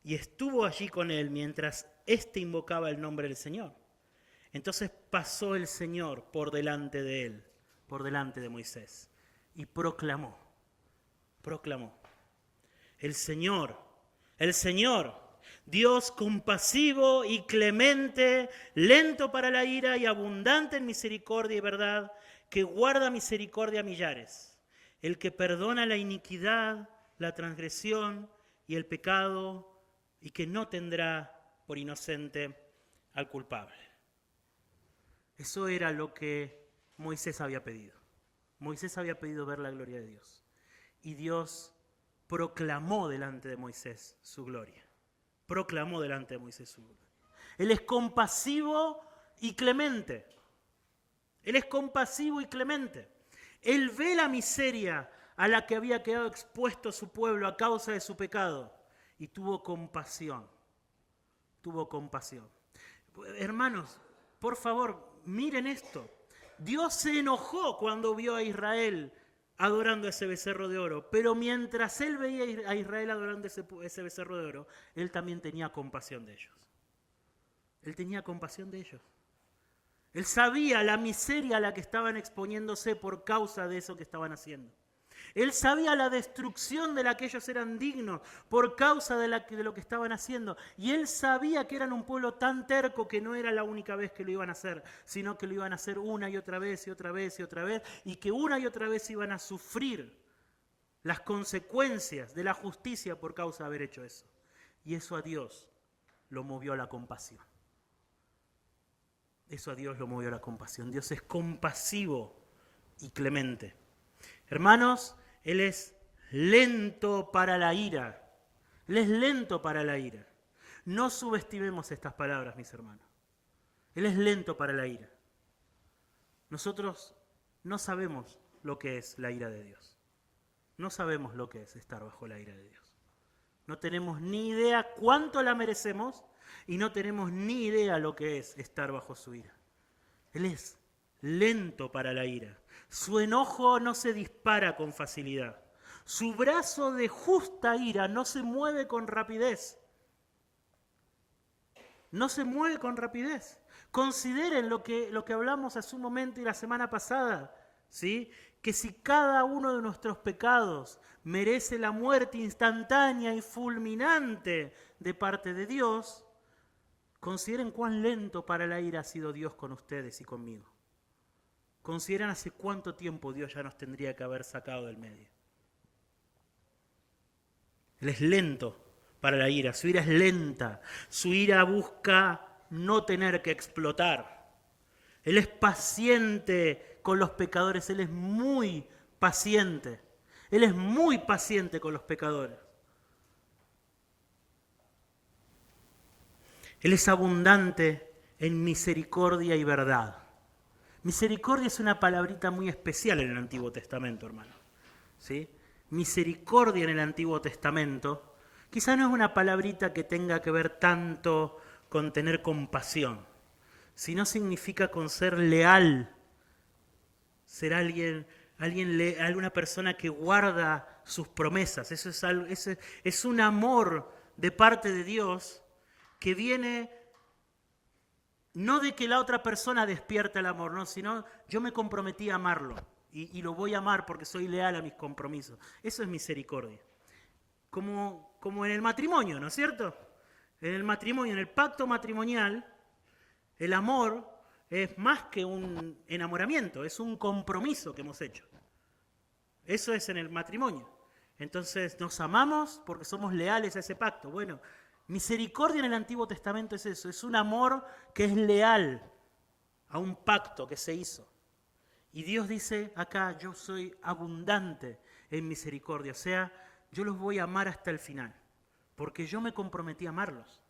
y estuvo allí con él mientras éste invocaba el nombre del Señor. Entonces pasó el Señor por delante de él, por delante de Moisés, y proclamó, el Señor, Dios compasivo y clemente, lento para la ira y abundante en misericordia y verdad, que guarda misericordia a millares, el que perdona la iniquidad, la transgresión y el pecado, y que no tendrá por inocente al culpable. Eso era lo que Moisés había pedido. Moisés había pedido ver la gloria de Dios. Y Dios proclamó delante de Moisés su gloria. Proclamó delante de Moisés su gloria. Él es compasivo y clemente. Él es compasivo y clemente. Él ve la miseria a la que había quedado expuesto su pueblo a causa de su pecado y tuvo compasión. Tuvo compasión. Hermanos, por favor, miren esto. Dios se enojó cuando vio a Israel adorando ese becerro de oro, pero mientras él veía a Israel adorando ese becerro de oro, él también tenía compasión de ellos. Él tenía compasión de ellos. Él sabía la miseria a la que estaban exponiéndose por causa de eso que estaban haciendo. Él sabía la destrucción de la que ellos eran dignos por causa de lo que estaban haciendo. Y él sabía que eran un pueblo tan terco que no era la única vez que lo iban a hacer, sino que lo iban a hacer una y otra vez y otra vez y otra vez, y que una y otra vez iban a sufrir las consecuencias de la justicia por causa de haber hecho eso. Y eso a Dios lo movió a la compasión. Eso a Dios lo movió a la compasión. Dios es compasivo y clemente. Hermanos, Él es lento para la ira. Él es lento para la ira. No subestimemos estas palabras, mis hermanos. Él es lento para la ira. Nosotros no sabemos lo que es la ira de Dios. No sabemos lo que es estar bajo la ira de Dios. No tenemos ni idea cuánto la merecemos y no tenemos ni idea lo que es estar bajo su ira. Él es lento para la ira. Su enojo no se dispara con facilidad. Su brazo de justa ira no se mueve con rapidez. No se mueve con rapidez. Consideren lo que hablamos hace un momento y la semana pasada, ¿sí? Que si cada uno de nuestros pecados merece la muerte instantánea y fulminante de parte de Dios, consideren cuán lento para la ira ha sido Dios con ustedes y conmigo. Consideren hace cuánto tiempo Dios ya nos tendría que haber sacado del medio. Él es lento para la ira, su ira es lenta, su ira busca no tener que explotar. Él es paciente con los pecadores, Él es muy paciente. Él es muy paciente con los pecadores. Él es abundante en misericordia y verdad. Misericordia es una palabrita muy especial en el Antiguo Testamento, hermano. ¿Sí? Misericordia en el Antiguo Testamento quizá no es una palabrita que tenga que ver tanto con tener compasión, sino significa con ser leal, ser alguien alguna persona que guarda sus promesas. Eso es un amor de parte de Dios que viene no de que la otra persona despierta el amor, no, sino yo me comprometí a amarlo y lo voy a amar porque soy leal a mis compromisos. Eso es misericordia. Como en el matrimonio, ¿no es cierto? En el matrimonio, en el pacto matrimonial, el amor es más que un enamoramiento, es un compromiso que hemos hecho. Eso es en el matrimonio. Entonces nos amamos porque somos leales a ese pacto. Bueno, misericordia en el Antiguo Testamento es eso, es un amor que es leal a un pacto que se hizo. Y Dios dice acá, yo soy abundante en misericordia, o sea, yo los voy a amar hasta el final, porque yo me comprometí a amarlos,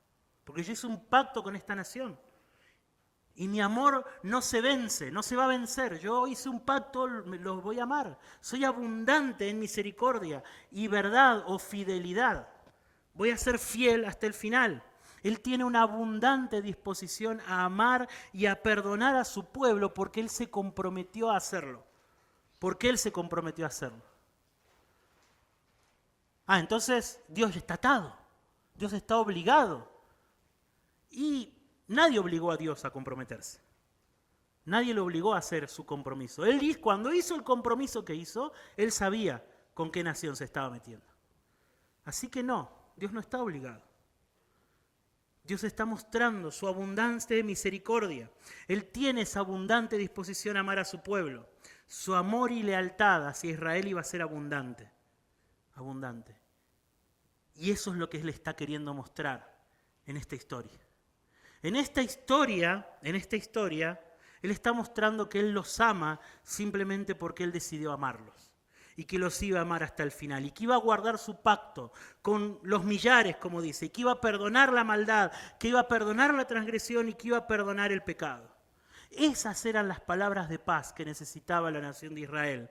porque yo hice un pacto con esta nación. Y mi amor no se vence, no se va a vencer. Yo hice un pacto, los voy a amar. Soy abundante en misericordia y verdad o fidelidad. Voy a ser fiel hasta el final. Él tiene una abundante disposición a amar y a perdonar a su pueblo porque Él se comprometió a hacerlo. Porque Él se comprometió a hacerlo. Entonces Dios está atado. Dios está obligado. Y nadie obligó a Dios a comprometerse. Nadie lo obligó a hacer su compromiso. Él, cuando hizo el compromiso que hizo, Él sabía con qué nación se estaba metiendo. Así que no, Dios no está obligado. Dios está mostrando su abundante misericordia. Él tiene esa abundante disposición a amar a su pueblo. Su amor y lealtad hacia Israel iba a ser abundante. Abundante. Y eso es lo que Él está queriendo mostrar en esta historia. En esta historia, Él está mostrando que Él los ama simplemente porque Él decidió amarlos. Y que los iba a amar hasta el final. Y que iba a guardar su pacto con los millares, como dice. Y que iba a perdonar la maldad, que iba a perdonar la transgresión y que iba a perdonar el pecado. Esas eran las palabras de paz que necesitaba la nación de Israel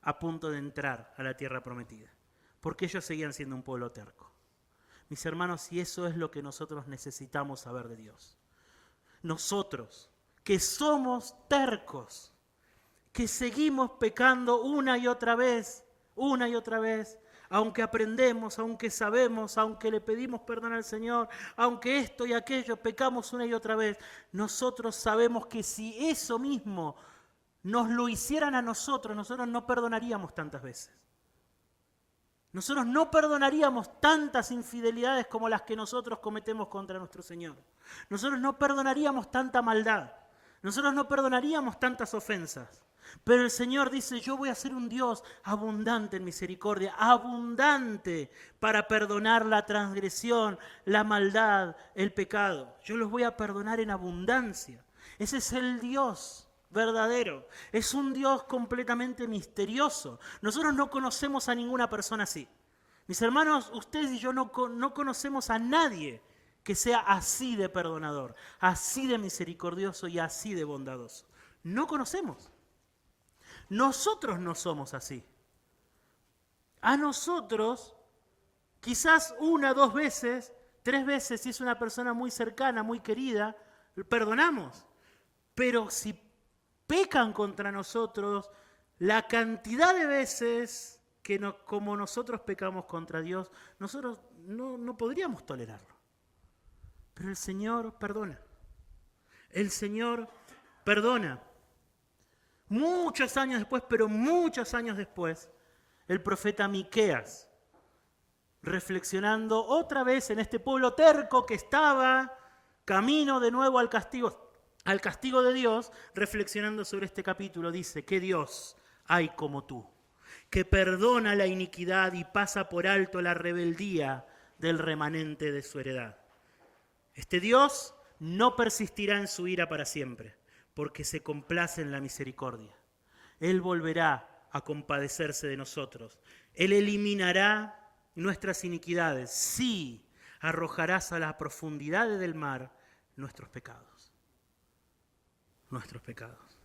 a punto de entrar a la tierra prometida. Porque ellos seguían siendo un pueblo terco. Mis hermanos, y eso es lo que nosotros necesitamos saber de Dios. Nosotros, que somos tercos, que seguimos pecando una y otra vez, aunque aprendemos, aunque sabemos, aunque le pedimos perdón al Señor, aunque esto y aquello pecamos una y otra vez, nosotros sabemos que si eso mismo nos lo hicieran a nosotros no perdonaríamos tantas veces. Nosotros no perdonaríamos tantas infidelidades como las que nosotros cometemos contra nuestro Señor. Nosotros no perdonaríamos tanta maldad. Nosotros no perdonaríamos tantas ofensas. Pero el Señor dice, yo voy a ser un Dios abundante en misericordia, abundante para perdonar la transgresión, la maldad, el pecado. Yo los voy a perdonar en abundancia. Ese es el Dios verdadero. Es un Dios completamente misterioso. Nosotros no conocemos a ninguna persona así. Mis hermanos, ustedes y yo no conocemos a nadie que sea así de perdonador, así de misericordioso y así de bondadoso. No conocemos. Nosotros no somos así. A nosotros, quizás 1, 2 veces, 3 veces, si es una persona muy cercana, muy querida, perdonamos. Pero si pecan contra nosotros, la cantidad de veces que como nosotros pecamos contra Dios, nosotros no podríamos tolerarlo. Pero el Señor perdona. El Señor perdona. Muchos años después, pero muchos años después, el profeta Miqueas, reflexionando otra vez en este pueblo terco que estaba camino de nuevo al castigo de Dios, reflexionando sobre este capítulo, dice, ¿qué Dios hay como tú? Que perdona la iniquidad y pasa por alto la rebeldía del remanente de su heredad. Este Dios no persistirá en su ira para siempre, porque se complace en la misericordia. Él volverá a compadecerse de nosotros. Él eliminará nuestras iniquidades. Sí, arrojarás a las profundidades del mar nuestros pecados. Nuestros pecados.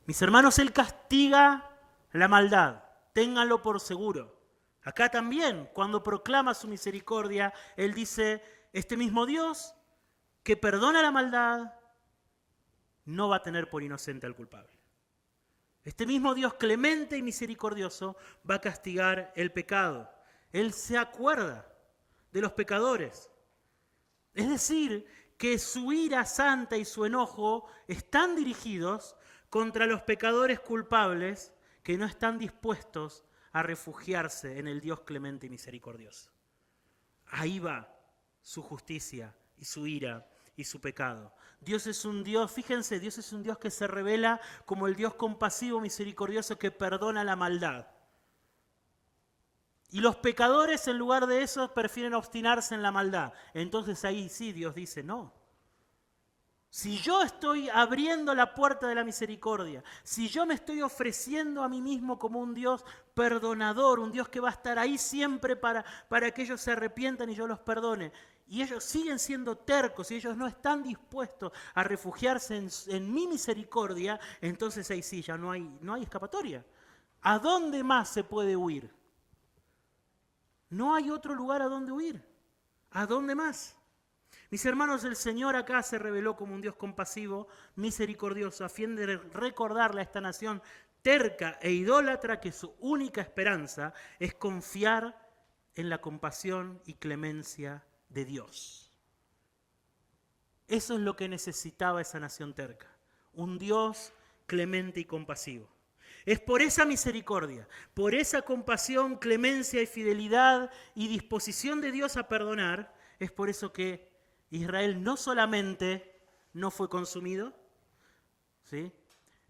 Mis hermanos, Él castiga la maldad. Ténganlo por seguro. Acá también, cuando proclama su misericordia, Él dice, este mismo Dios que perdona la maldad, no va a tener por inocente al culpable. Este mismo Dios clemente y misericordioso va a castigar el pecado. Él se acuerda de los pecadores. Es decir, que su ira santa y su enojo están dirigidos contra los pecadores culpables que no están dispuestos a refugiarse en el Dios clemente y misericordioso. Ahí va su justicia y su ira y su pecado. Dios es un Dios, fíjense, Dios es un Dios que se revela como el Dios compasivo, misericordioso, que perdona la maldad. Y los pecadores, en lugar de eso, prefieren obstinarse en la maldad. Entonces ahí sí Dios dice, no. Si yo estoy abriendo la puerta de la misericordia, si yo me estoy ofreciendo a mí mismo como un Dios perdonador, un Dios que va a estar ahí siempre para que ellos se arrepientan y yo los perdone, y ellos siguen siendo tercos y ellos no están dispuestos a refugiarse en mi misericordia, entonces ahí sí, ya no hay escapatoria. ¿A dónde más se puede huir? No hay otro lugar a donde huir. ¿A dónde más? Mis hermanos, el Señor acá se reveló como un Dios compasivo, misericordioso, a fin de recordarle a esta nación terca e idólatra que su única esperanza es confiar en la compasión y clemencia de Dios. Eso es lo que necesitaba esa nación terca, un Dios clemente y compasivo. Es por esa misericordia, por esa compasión, clemencia y fidelidad y disposición de Dios a perdonar, es por eso que Israel no solamente no fue consumido, ¿sí?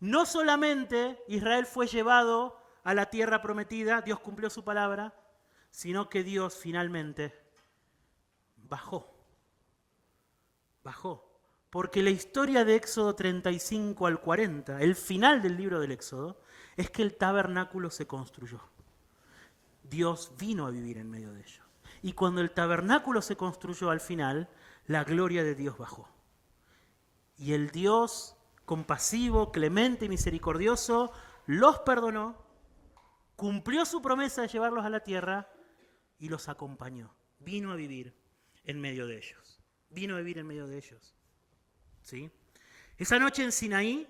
No solamente Israel fue llevado a la tierra prometida, Dios cumplió su palabra, sino que Dios finalmente bajó. Porque la historia de Éxodo 35 al 40, el final del libro del Éxodo, es que el tabernáculo se construyó. Dios vino a vivir en medio de ellos. Y cuando el tabernáculo se construyó al final, la gloria de Dios bajó. Y el Dios compasivo, clemente y misericordioso los perdonó, cumplió su promesa de llevarlos a la tierra y los acompañó. Vino a vivir en medio de ellos. Vino a vivir en medio de ellos. ¿Sí? Esa noche en Sinaí,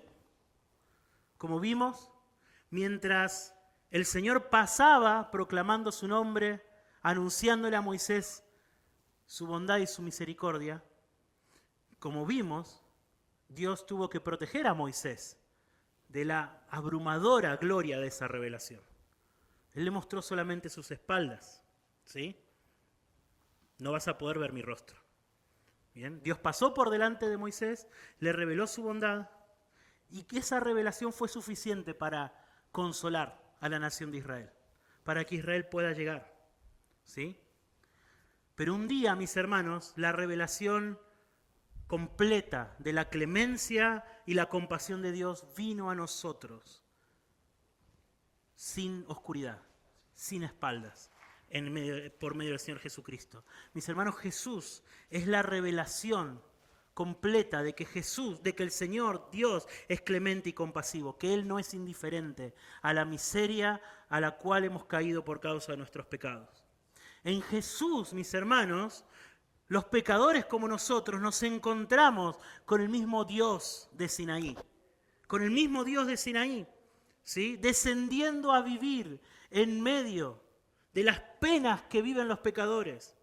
como vimos, mientras el Señor pasaba proclamando su nombre, anunciándole a Moisés su bondad y su misericordia, como vimos, Dios tuvo que proteger a Moisés de la abrumadora gloria de esa revelación. Él le mostró solamente sus espaldas, ¿sí? No vas a poder ver mi rostro. Bien, Dios pasó por delante de Moisés, le reveló su bondad y que esa revelación fue suficiente para consolar a la nación de Israel, para que Israel pueda llegar, ¿sí? Pero un día, mis hermanos, la revelación completa de la clemencia y la compasión de Dios vino a nosotros sin oscuridad, sin espaldas, por medio del Señor Jesucristo. Mis hermanos, Jesús es la revelación completa de que el Señor Dios es clemente y compasivo, que Él no es indiferente a la miseria a la cual hemos caído por causa de nuestros pecados. En Jesús, mis hermanos, los pecadores como nosotros nos encontramos con el mismo Dios de Sinaí, ¿sí? Descendiendo a vivir en medio de las penas que viven los pecadores,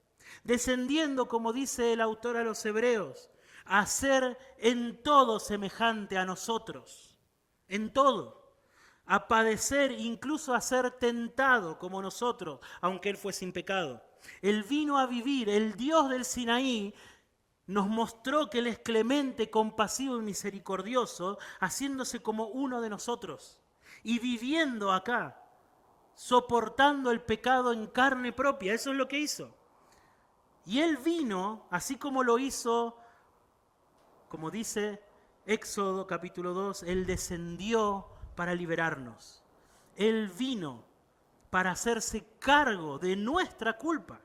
descendiendo, como dice el autor a los Hebreos, a ser en todo semejante a nosotros, en todo, a padecer, incluso a ser tentado como nosotros, aunque Él fue sin pecado. Él vino a vivir, el Dios del Sinaí nos mostró que Él es clemente, compasivo y misericordioso, haciéndose como uno de nosotros y viviendo acá, soportando el pecado en carne propia. Eso es lo que hizo. Y Él vino, así como lo hizo, como dice Éxodo capítulo 2, Él descendió para liberarnos. Él vino para hacerse cargo de nuestra culpa.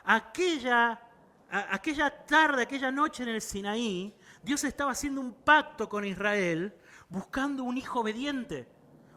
Aquella tarde, aquella noche en el Sinaí, Dios estaba haciendo un pacto con Israel, buscando un hijo obediente,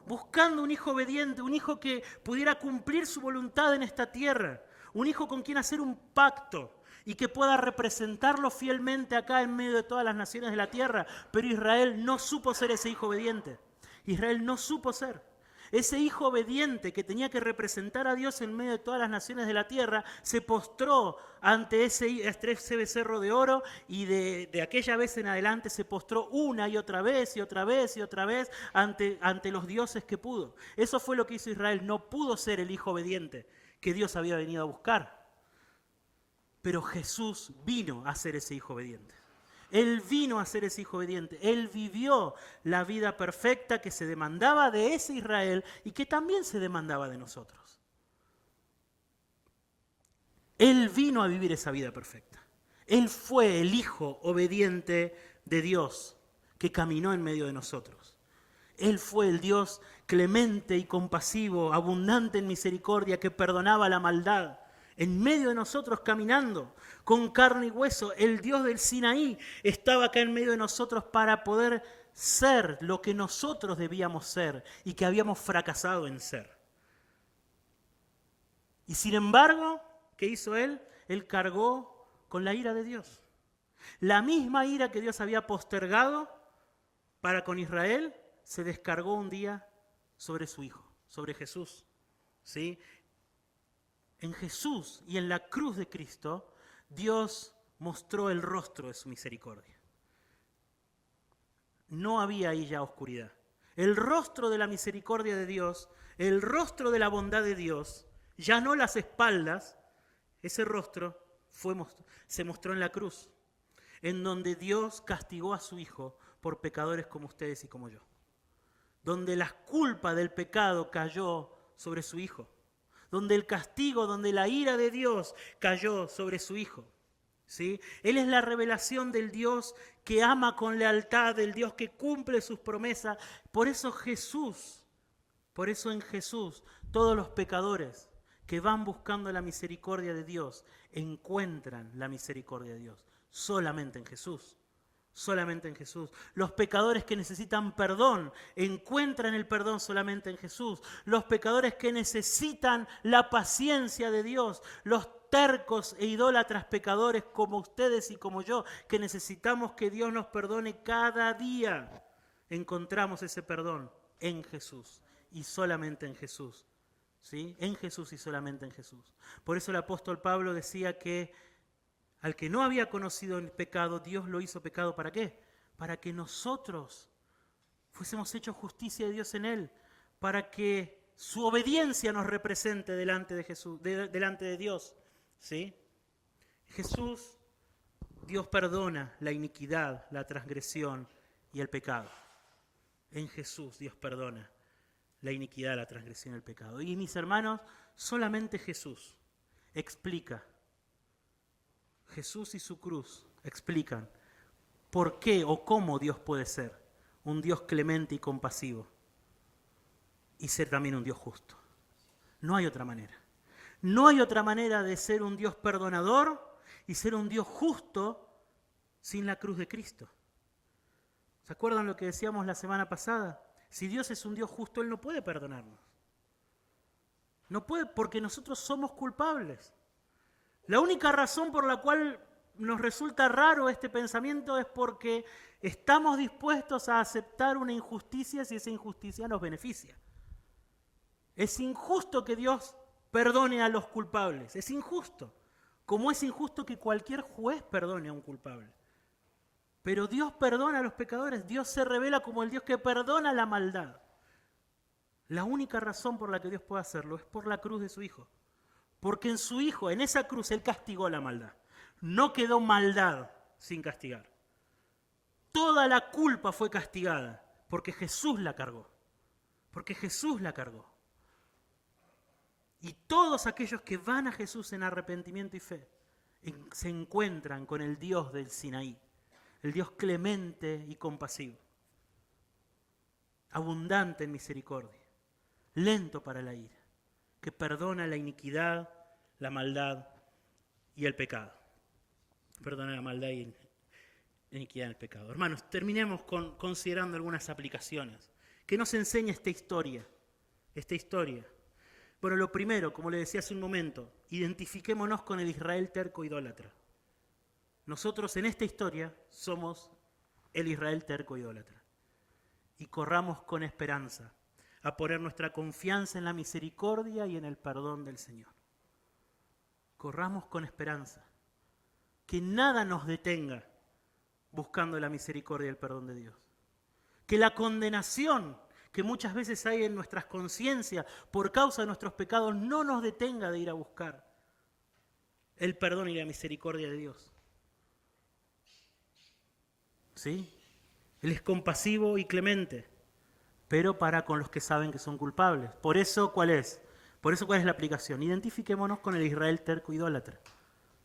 un hijo que pudiera cumplir su voluntad en esta tierra, un hijo con quien hacer un pacto y que pueda representarlo fielmente acá en medio de todas las naciones de la tierra. Pero Israel no supo ser ese hijo obediente. Israel no supo ser. Ese hijo obediente que tenía que representar a Dios en medio de todas las naciones de la tierra, se postró ante ese becerro de oro y de aquella vez en adelante se postró una y otra vez y otra vez y otra vez ante los dioses que pudo. Eso fue lo que hizo Israel. No pudo ser el hijo obediente que Dios había venido a buscar. Pero Jesús vino a ser ese hijo obediente. Él vino a ser ese hijo obediente. Él vivió la vida perfecta que se demandaba de ese Israel y que también se demandaba de nosotros. Él vino a vivir esa vida perfecta. Él fue el hijo obediente de Dios que caminó en medio de nosotros. Él fue el Dios clemente y compasivo, abundante en misericordia, que perdonaba la maldad. En medio de nosotros caminando, con carne y hueso, el Dios del Sinaí estaba acá en medio de nosotros para poder ser lo que nosotros debíamos ser y que habíamos fracasado en ser. Y sin embargo, ¿qué hizo Él? Él cargó con la ira de Dios. La misma ira que Dios había postergado para con Israel, se descargó un día sobre su Hijo, sobre Jesús. ¿Sí? En Jesús y en la cruz de Cristo, Dios mostró el rostro de su misericordia. No había ahí ya oscuridad. El rostro de la misericordia de Dios, el rostro de la bondad de Dios, ya no las espaldas, ese rostro se mostró en la cruz, en donde Dios castigó a su Hijo por pecadores como ustedes y como yo. Donde la culpa del pecado cayó sobre su Hijo. Donde el castigo, donde la ira de Dios cayó sobre su Hijo. ¿Sí? Él es la revelación del Dios que ama con lealtad, del Dios que cumple sus promesas. Por eso en Jesús, todos los pecadores que van buscando la misericordia de Dios, encuentran la misericordia de Dios. Solamente en Jesús. Solamente en Jesús. Los pecadores que necesitan perdón encuentran el perdón solamente en Jesús. Los pecadores que necesitan la paciencia de Dios, los tercos e idólatras pecadores como ustedes y como yo, que necesitamos que Dios nos perdone cada día, encontramos ese perdón en Jesús y solamente en Jesús. ¿Sí? En Jesús y solamente en Jesús. Por eso el apóstol Pablo decía que al que no había conocido el pecado, Dios lo hizo pecado. ¿Para qué? Para que nosotros fuésemos hechos justicia de Dios en Él. Para que su obediencia nos represente delante de Jesús, delante de Dios. ¿Sí? Jesús, Dios perdona la iniquidad, la transgresión y el pecado. En Jesús Dios perdona la iniquidad, la transgresión y el pecado. Y mis hermanos, solamente Jesús explica. Jesús y su cruz explican por qué o cómo Dios puede ser un Dios clemente y compasivo y ser también un Dios justo. No hay otra manera. No hay otra manera de ser un Dios perdonador y ser un Dios justo sin la cruz de Cristo. ¿Se acuerdan lo que decíamos la semana pasada? Si Dios es un Dios justo, Él no puede perdonarnos. No puede, porque nosotros somos culpables. La única razón por la cual nos resulta raro este pensamiento es porque estamos dispuestos a aceptar una injusticia si esa injusticia nos beneficia. Es injusto que Dios perdone a los culpables, es injusto, como es injusto que cualquier juez perdone a un culpable. Pero Dios perdona a los pecadores, Dios se revela como el Dios que perdona la maldad. La única razón por la que Dios puede hacerlo es por la cruz de su Hijo. Porque en su Hijo, en esa cruz, Él castigó la maldad. No quedó maldad sin castigar. Toda la culpa fue castigada porque Jesús la cargó. Porque Jesús la cargó. Y todos aquellos que van a Jesús en arrepentimiento y fe se encuentran con el Dios del Sinaí, el Dios clemente y compasivo, abundante en misericordia, lento para la ira, que perdona la iniquidad, la maldad y el pecado. Perdona la maldad y la iniquidad y el pecado. Hermanos, terminemos considerando algunas aplicaciones. ¿Qué nos enseña esta historia? Bueno, lo primero, como le decía hace un momento, identifiquémonos con el Israel terco idólatra. Nosotros en esta historia somos el Israel terco idólatra. y corramos con esperanza a poner nuestra confianza en la misericordia y en el perdón del Señor. Corramos con esperanza, que nada nos detenga buscando la misericordia y el perdón de Dios. Que la condenación que muchas veces hay en nuestras conciencias por causa de nuestros pecados no nos detenga de ir a buscar el perdón y la misericordia de Dios. ¿Sí? Él es compasivo y clemente, pero para con los que saben que son culpables. Por eso, ¿cuál es? ¿Cuál es la aplicación? Identifiquémonos con el Israel terco idólatra.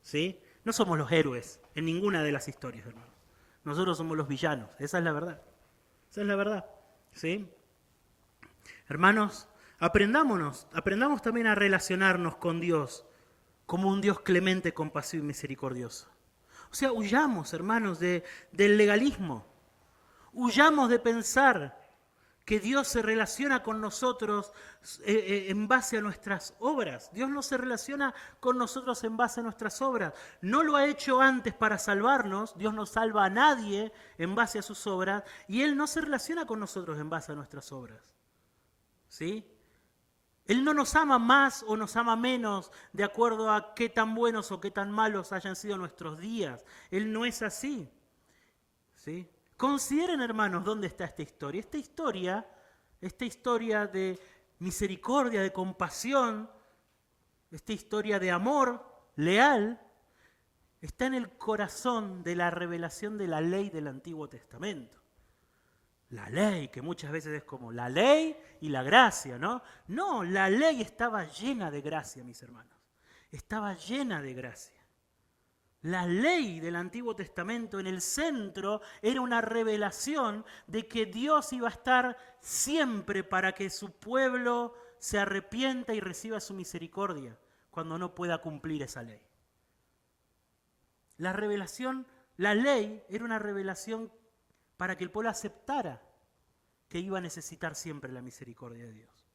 ¿Sí? No somos los héroes en ninguna de las historias, hermanos. Nosotros somos los villanos. Esa es la verdad. Esa es la verdad. ¿Sí? Hermanos, aprendamos también a relacionarnos con Dios como un Dios clemente, compasivo y misericordioso. O sea, huyamos, hermanos, del legalismo. Huyamos de pensar que Dios se relaciona con nosotros en base a nuestras obras. Dios no se relaciona con nosotros en base a nuestras obras. No lo ha hecho antes para salvarnos. Dios no salva a nadie en base a sus obras. Y Él no se relaciona con nosotros en base a nuestras obras. ¿Sí? Él no nos ama más o nos ama menos de acuerdo a qué tan buenos o qué tan malos hayan sido nuestros días. Él no es así. ¿Sí? Consideren, hermanos, dónde está esta historia. Esta historia de misericordia, de compasión, esta historia de amor leal, está en el corazón de la revelación de la ley del Antiguo Testamento. La ley, que muchas veces es como la ley y la gracia, ¿no? No, la ley estaba llena de gracia, mis hermanos. Estaba llena de gracia. La ley del Antiguo Testamento en el centro era una revelación de que Dios iba a estar siempre para que su pueblo se arrepienta y reciba su misericordia cuando no pueda cumplir esa ley. La ley era una revelación para que el pueblo aceptara que iba a necesitar siempre la misericordia de Dios,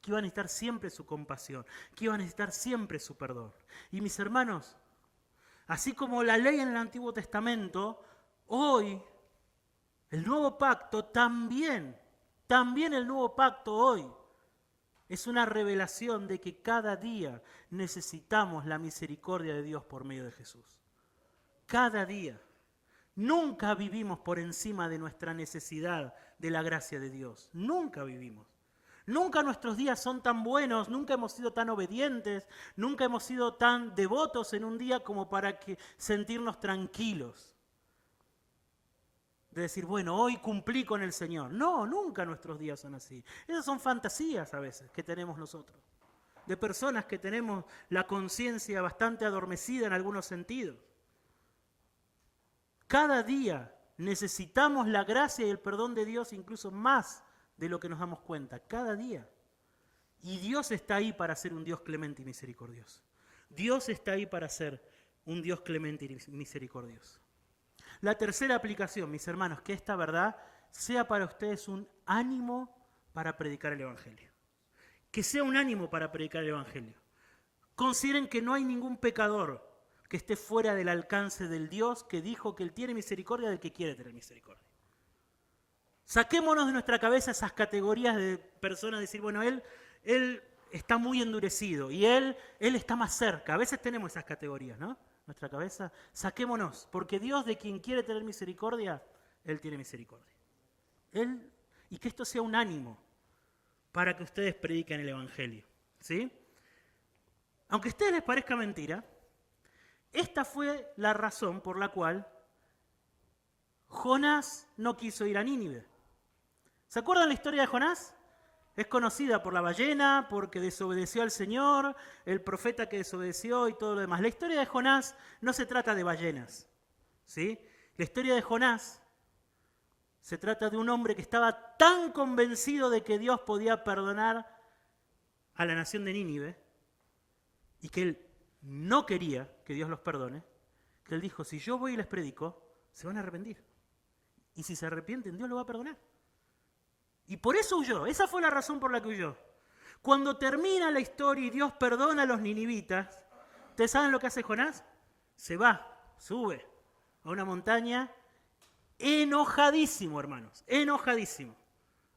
que iba a necesitar siempre su compasión, que iba a necesitar siempre su perdón. Y mis hermanos, así como la ley en el Antiguo Testamento, hoy el nuevo pacto también el nuevo pacto hoy es una revelación de que cada día necesitamos la misericordia de Dios por medio de Jesús. Cada día. Nunca vivimos por encima de nuestra necesidad de la gracia de Dios. Nunca vivimos. Nunca nuestros días son tan buenos, nunca hemos sido tan obedientes, nunca hemos sido tan devotos en un día como para sentirnos tranquilos. De decir, bueno, hoy cumplí con el Señor. No, nunca nuestros días son así. Esas son fantasías a veces que tenemos nosotros. De personas que tenemos la conciencia bastante adormecida en algunos sentidos. Cada día necesitamos la gracia y el perdón de Dios incluso más de lo que nos damos cuenta. Cada día. Y Dios está ahí para ser un Dios clemente y misericordioso. Dios está ahí para ser un Dios clemente y misericordioso. La tercera aplicación, mis hermanos, que esta verdad sea para ustedes un ánimo para predicar el Evangelio. Que sea un ánimo para predicar el Evangelio. Consideren que no hay ningún pecador que esté fuera del alcance del Dios que dijo que Él tiene misericordia del que quiere tener misericordia. Saquémonos de nuestra cabeza esas categorías de personas, decir, bueno, Él está muy endurecido y Él está más cerca. A veces tenemos esas categorías, ¿no? Nuestra cabeza, saquémonos, porque Dios de quien quiere tener misericordia, Él tiene misericordia. Y que esto sea un ánimo para que ustedes prediquen el Evangelio, ¿sí? Aunque a ustedes les parezca mentira, esta fue la razón por la cual Jonás no quiso ir a Nínive. ¿Se acuerdan la historia de Jonás? Es conocida por la ballena, porque desobedeció al Señor, el profeta que desobedeció y todo lo demás. La historia de Jonás no se trata de ballenas, ¿sí? La historia de Jonás se trata de un hombre que estaba tan convencido de que Dios podía perdonar a la nación de Nínive y que él no quería que Dios los perdone, que él dijo, si yo voy y les predico, se van a arrepentir. Y si se arrepienten, Dios lo va a perdonar. Y por eso huyó. Esa fue la razón por la que huyó. Cuando termina la historia y Dios perdona a los ninivitas, ¿ustedes saben lo que hace Jonás? Se va, sube a una montaña, enojadísimo, hermanos, enojadísimo.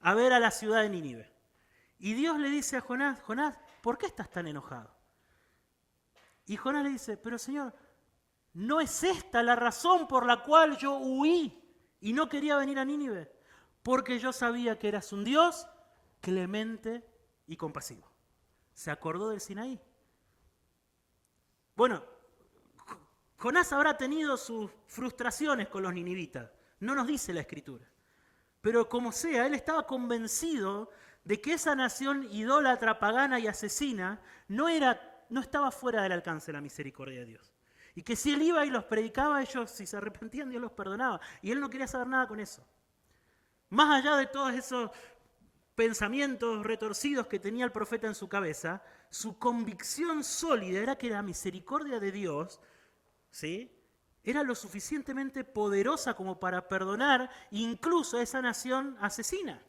a ver a la ciudad de Nínive. Y Dios le dice a Jonás, Jonás, ¿por qué estás tan enojado? Y Jonás le dice, pero Señor, ¿no es esta la razón por la cual yo huí y no quería venir a Nínive? Porque yo sabía que eras un Dios clemente y compasivo. Se acordó del Sinaí. Bueno, Jonás habrá tenido sus frustraciones con los ninivitas. No nos dice la Escritura. Pero como sea, él estaba convencido de que esa nación idólatra, pagana y asesina no estaba fuera del alcance de la misericordia de Dios. Y que si él iba y los predicaba, ellos si se arrepentían, Dios los perdonaba. Y él no quería saber nada con eso. Más allá de todos esos pensamientos retorcidos que tenía el profeta en su cabeza, su convicción sólida era que la misericordia de Dios, ¿sí?, era lo suficientemente poderosa como para perdonar incluso a esa nación asesina.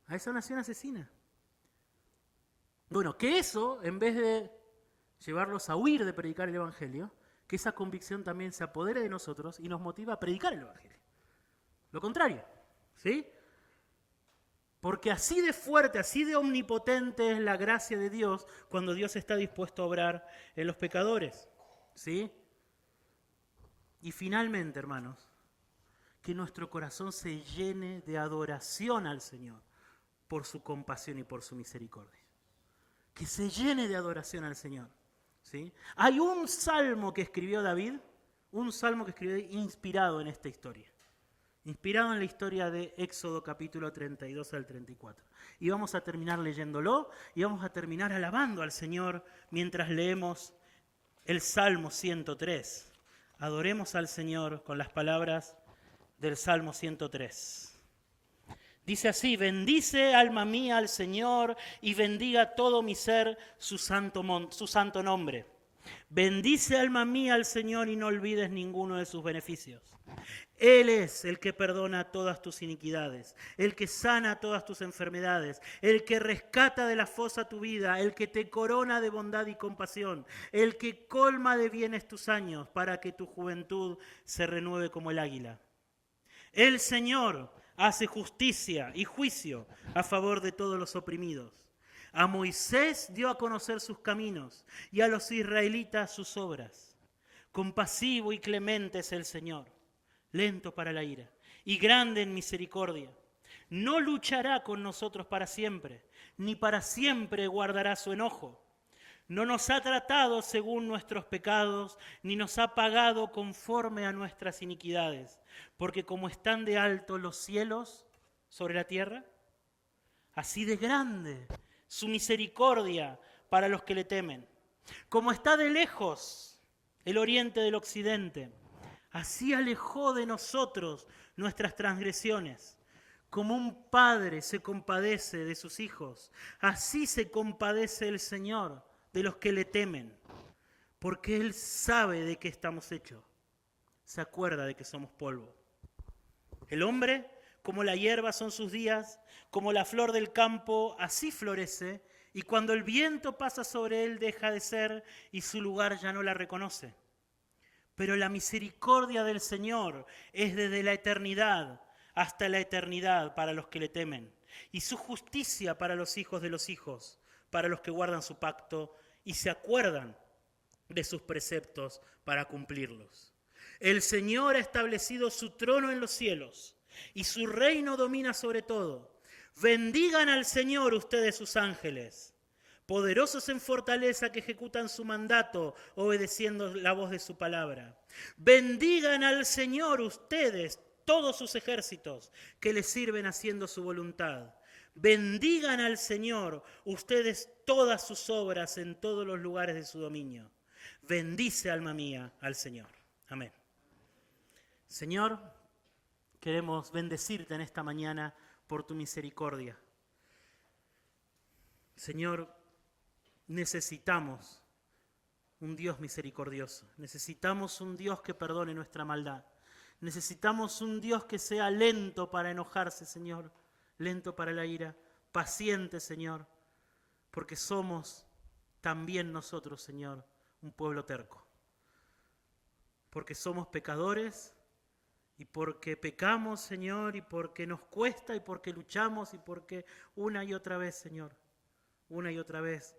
A esa nación asesina. Bueno, que eso, en vez de llevarlos a huir de predicar el Evangelio, que esa convicción también se apodere de nosotros y nos motiva a predicar el Evangelio. Lo contrario, ¿sí? Porque así de fuerte, así de omnipotente es la gracia de Dios cuando Dios está dispuesto a obrar en los pecadores, ¿sí? Y finalmente, hermanos, que nuestro corazón se llene de adoración al Señor por su compasión y por su misericordia. Que se llene de adoración al Señor, ¿sí? Hay un salmo que escribió David, un salmo que escribió inspirado en esta historia. Inspirado en la historia de Éxodo capítulo 32 al 34. Y vamos a terminar leyéndolo y vamos a terminar alabando al Señor mientras leemos el Salmo 103. Adoremos al Señor con las palabras del Salmo 103. Dice así: bendice alma mía al Señor y bendiga todo mi ser su santo nombre. Bendice alma mía al Señor y no olvides ninguno de sus beneficios. Él es el que perdona todas tus iniquidades, el que sana todas tus enfermedades, el que rescata de la fosa tu vida, el que te corona de bondad y compasión, el que colma de bienes tus años para que tu juventud se renueve como el águila. El Señor hace justicia y juicio a favor de todos los oprimidos. A Moisés dio a conocer sus caminos y a los israelitas sus obras. Compasivo y clemente es el Señor, lento para la ira y grande en misericordia. No luchará con nosotros para siempre, ni para siempre guardará su enojo. No nos ha tratado según nuestros pecados, ni nos ha pagado conforme a nuestras iniquidades. Porque como están de alto los cielos sobre la tierra, así de grande su misericordia para los que le temen. Como está de lejos el oriente del occidente, así alejó de nosotros nuestras transgresiones. Como un padre se compadece de sus hijos, así se compadece el Señor de los que le temen, porque Él sabe de qué estamos hechos, se acuerda de que somos polvo. El hombre, como la hierba son sus días, como la flor del campo, así florece, y cuando el viento pasa sobre él deja de ser, y su lugar ya no la reconoce. Pero la misericordia del Señor es desde la eternidad hasta la eternidad para los que le temen, y su justicia para los hijos de los hijos, para los que guardan su pacto y se acuerdan de sus preceptos para cumplirlos. El Señor ha establecido su trono en los cielos y su reino domina sobre todo. Bendigan al Señor ustedes sus ángeles, poderosos en fortaleza que ejecutan su mandato, obedeciendo la voz de su palabra. Bendigan al Señor ustedes todos sus ejércitos que le sirven haciendo su voluntad. Bendigan al Señor ustedes todas sus obras en todos los lugares de su dominio. Bendice, alma mía, al Señor. Amén. Señor, queremos bendecirte en esta mañana por tu misericordia. Señor, necesitamos un Dios misericordioso. Necesitamos un Dios que perdone nuestra maldad. Necesitamos un Dios que sea lento para enojarse, Señor. Lento para la ira, paciente, Señor, porque somos también nosotros, Señor, un pueblo terco. Porque somos pecadores y porque pecamos, Señor, y porque nos cuesta, y porque luchamos, y porque una y otra vez, Señor, una y otra vez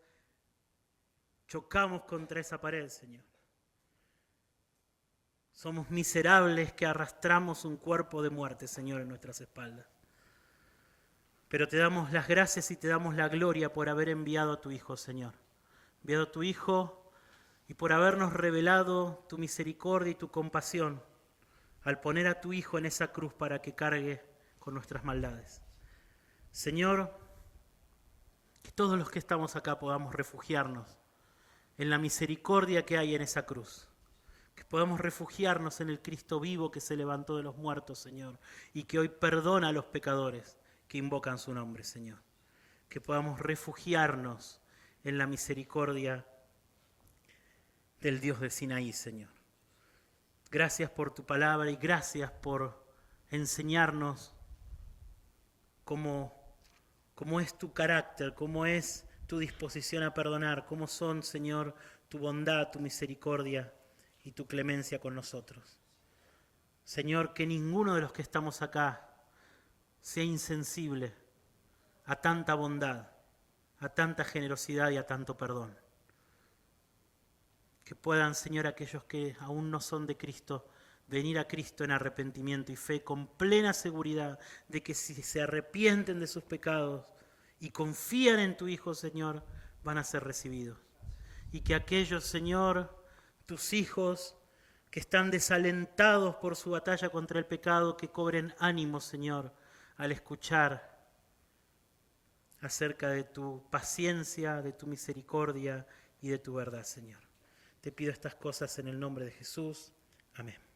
chocamos contra esa pared, Señor. Somos miserables que arrastramos un cuerpo de muerte, Señor, en nuestras espaldas. Pero te damos las gracias y te damos la gloria por haber enviado a tu Hijo, Señor. Enviado a tu Hijo y por habernos revelado tu misericordia y tu compasión al poner a tu Hijo en esa cruz para que cargue con nuestras maldades. Señor, que todos los que estamos acá podamos refugiarnos en la misericordia que hay en esa cruz. Que podamos refugiarnos en el Cristo vivo que se levantó de los muertos, Señor, y que hoy perdona a los pecadores que invocan su nombre, Señor. Que podamos refugiarnos en la misericordia del Dios de Sinaí, Señor. Gracias por tu palabra y gracias por enseñarnos cómo es tu carácter, cómo es tu disposición a perdonar, cómo son, Señor, tu bondad, tu misericordia y tu clemencia con nosotros. Señor, que ninguno de los que estamos acá sea insensible a tanta bondad, a tanta generosidad y a tanto perdón. Que puedan, Señor, aquellos que aún no son de Cristo, venir a Cristo en arrepentimiento y fe con plena seguridad de que si se arrepienten de sus pecados y confían en tu Hijo, Señor, van a ser recibidos. Y que aquellos, Señor, tus hijos que están desalentados por su batalla contra el pecado, que cobren ánimo, Señor, al escuchar acerca de tu paciencia, de tu misericordia y de tu verdad, Señor. Te pido estas cosas en el nombre de Jesús. Amén.